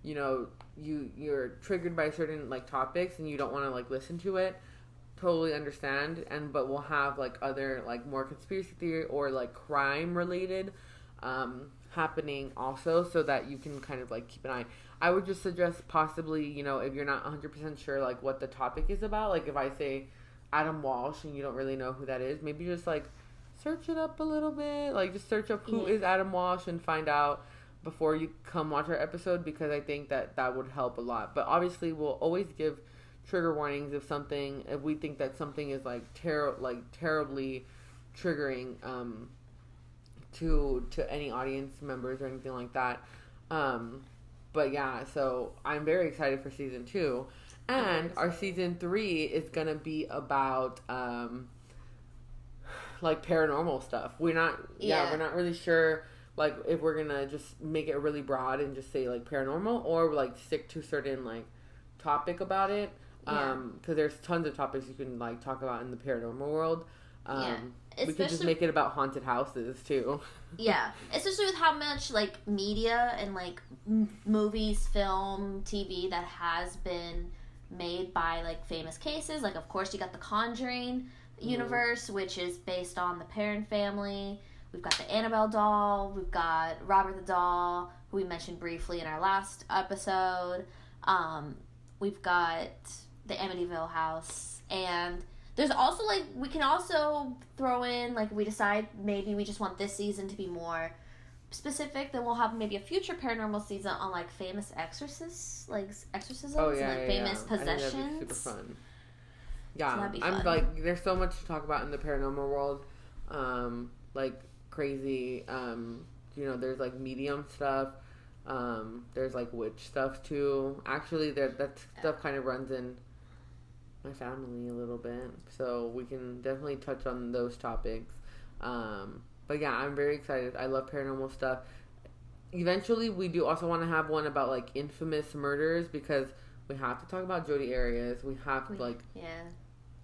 A: you're triggered by certain like topics and you don't want to like listen to it, totally understand. But we'll have like other like more conspiracy theory or like crime related happening also, so that you can kind of like keep an eye. I would just suggest possibly, if you're not 100% sure like what the topic is about, like if I say Adam Walsh and you don't really know who that is, maybe just like search it up a little bit, like just search up who is Adam Walsh and find out before you come watch our episode, because I think that would help a lot. But obviously we'll always give trigger warnings if we think that something is like terribly triggering to any audience members or anything like that. But yeah, so I'm very excited for season 2, and our season 3 is gonna be about like paranormal stuff. We're not really sure like if we're gonna just make it really broad and just say like paranormal, or like stick to certain like topic about it. Because there's tons of topics you can like talk about in the paranormal world. We could just make it about haunted houses too.
B: Yeah, especially with how much like media and like movies, film, TV that has been made by like famous cases. Like, of course, you got the Conjuring universe, which is based on the Perron family. We've got the Annabelle doll. We've got Robert the doll, who we mentioned briefly in our last episode. We've got the Amityville house, and there's also like we can also throw in like if we decide maybe we just want this season to be more specific, then we'll have maybe a future paranormal season on like famous exorcists, like exorcisms, famous possessions. I think that'd be super fun.
A: Yeah, so I'm like, there's so much to talk about in the paranormal world, like crazy. There's like medium stuff. There's like witch stuff too. Actually, that stuff kind of runs in my family a little bit, so we can definitely touch on those topics. But yeah, I'm very excited. I love paranormal stuff. Eventually, we do also want to have one about like infamous murders, because we have to talk about Jodi Arias. We have to like. Yeah.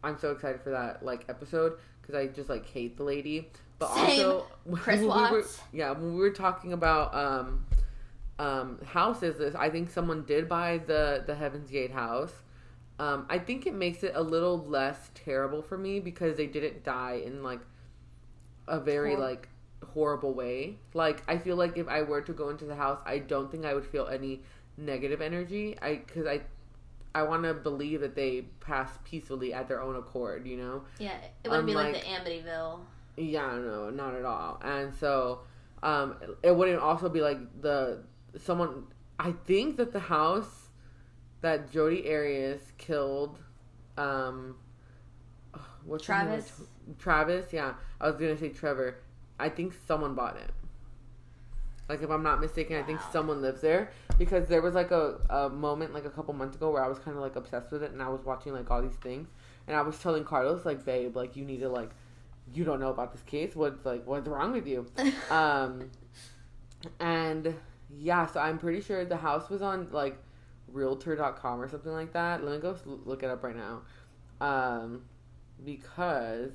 A: I'm so excited for that like episode, because I just like hate the lady. But
B: Same.
A: Also,
B: Chris Watts.
A: When we were talking about houses, I think someone did buy the Heaven's Gate house. I think it makes it a little less terrible for me, because they didn't die in like a very like horrible way. Like, I feel like if I were to go into the house, I don't think I would feel any negative energy. Because I want to believe that they passed peacefully at their own accord, you know?
B: Yeah, it wouldn't be like the Amityville.
A: Yeah, no, not at all. And so, it wouldn't also be like I think that the house that Jodi Arias killed, what's
B: Travis?
A: Travis, yeah. I was gonna say Trevor. I think someone bought it. Like, if I'm not mistaken, wow. I think someone lives there, because there was like a moment like a couple months ago where I was kind of like obsessed with it, and I was watching like all these things, and I was telling Carlos like, babe, like you need to like, you don't know about this case. What's wrong with you? And yeah, so I'm pretty sure the house was on like realtor.com or something like that. Let me go look it up right now. Because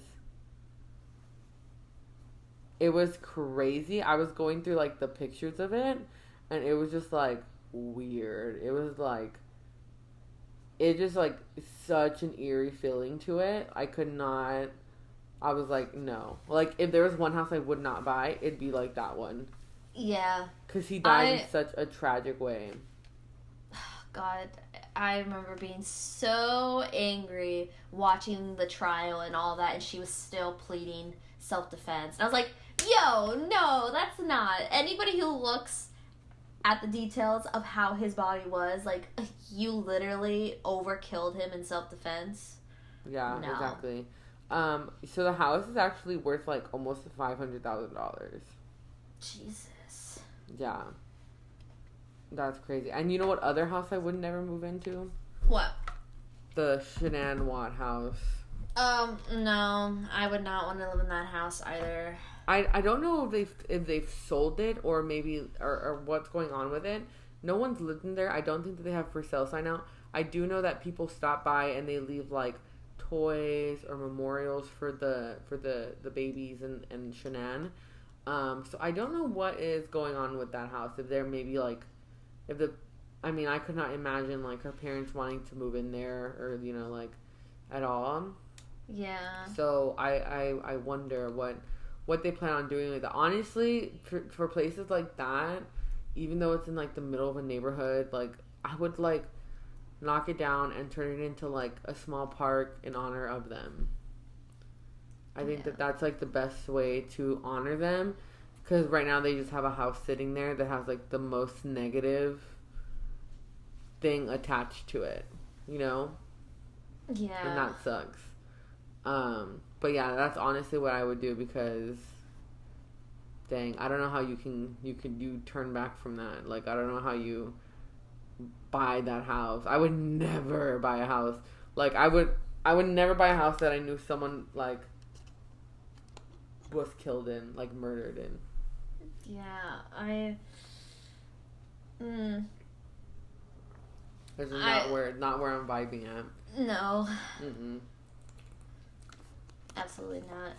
A: it was crazy. I was going through like the pictures of it, and it was just like weird. It was like, it just like such an eerie feeling to it. I was like, no. Like, if there was one house I would not buy, it'd be like that one.
B: Yeah.
A: Because he died in such a tragic way.
B: God, I remember being so angry watching the trial and all that, and she was still pleading self-defense. And I was like, yo, no, that's not. Anybody who looks at the details of how his body was, like, you literally overkilled him in self-defense.
A: Yeah, no. Exactly. So the house is actually worth like almost $500,000.
B: Jesus.
A: Yeah. That's crazy. And you know what other house I would never move into?
B: What?
A: The Shanann Watt house.
B: No, I would not want to live in that house either.
A: I don't know if they've sold it, or maybe or what's going on with it. No one's lived in there. I don't think that they have for sale sign out. I do know that people stop by and they leave like toys or memorials for the babies and Shanann. So I don't know what is going on with that house. If they're maybe like, I could not imagine like her parents wanting to move in there, or like at all.
B: Yeah.
A: So I wonder what they plan on doing with it. Honestly, for places like that, even though it's in like the middle of a neighborhood, like I would like knock it down and turn it into like a small park in honor of them. I think that that's like the best way to honor them, because right now they just have a house sitting there that has like the most negative thing attached to it, Yeah. And that sucks. But yeah, that's honestly what I would do, because dang, I don't know how you turn back from that. Like, I don't know how you buy that house. I would never buy a house. Like, I would never buy a house that I knew someone like was killed in, like murdered in.
B: Yeah,
A: This is not where I'm vibing at.
B: No. Absolutely not.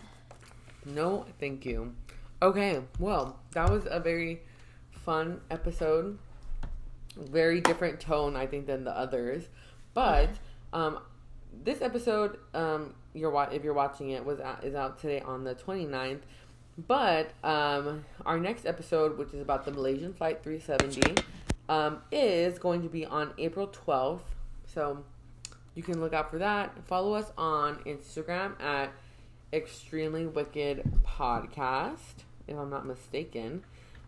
A: No, thank you. Okay, well, that was a very fun episode. Very different tone, I think, than the others. But this episode, if you're watching it, is out today on the 29th. But our next episode, which is about the Malaysian Flight 370, is going to be on April 12th. So you can look out for that. Follow us on Instagram at Extremely Wicked Podcast, if I'm not mistaken.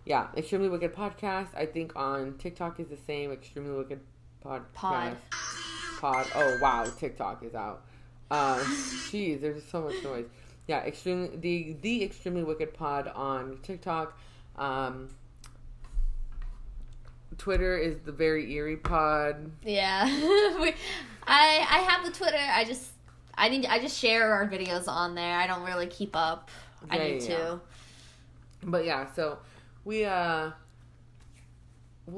A: Yeah, Extremely Wicked Podcast. I think on TikTok is the same, Extremely Wicked Podcast. Pod. Oh, wow, TikTok is out. Jeez, there's so much noise. Yeah, the Extremely Wicked Pod on TikTok. Twitter is the Very Eerie Pod.
B: Yeah. I have the Twitter. I just share our videos on there. I don't really keep up. I need to.
A: But yeah, so we'll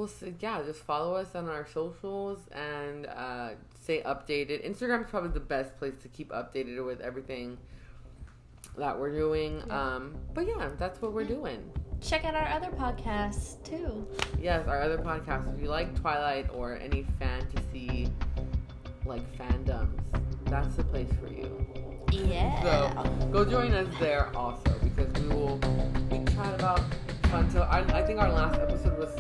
A: see, just follow us on our socials and stay updated. Instagram's probably the best place to keep updated with everything that we're doing. But yeah, that's what we're doing.
B: Check out our other podcasts too.
A: Yes, our other podcasts. If you like Twilight or any fantasy fandoms, that's the place for you.
B: Yeah.
A: So go join us there also, because we chat about fun. So I think our last episode was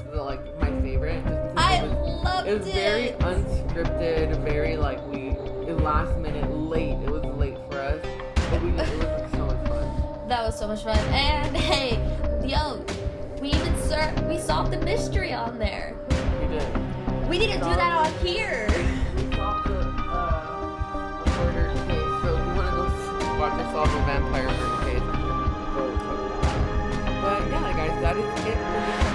A: my favorite.
B: I loved it.
A: It was very unscripted, very last minute late. It was late for us, but it was so much fun.
B: That was so much fun. And hey, yo, we solved the mystery on there.
A: We did.
B: We didn't do that on here.
A: We solved a murder case. So if you want to go watch us solve a vampire murder case, go check it out. But yeah, guys, that is it for this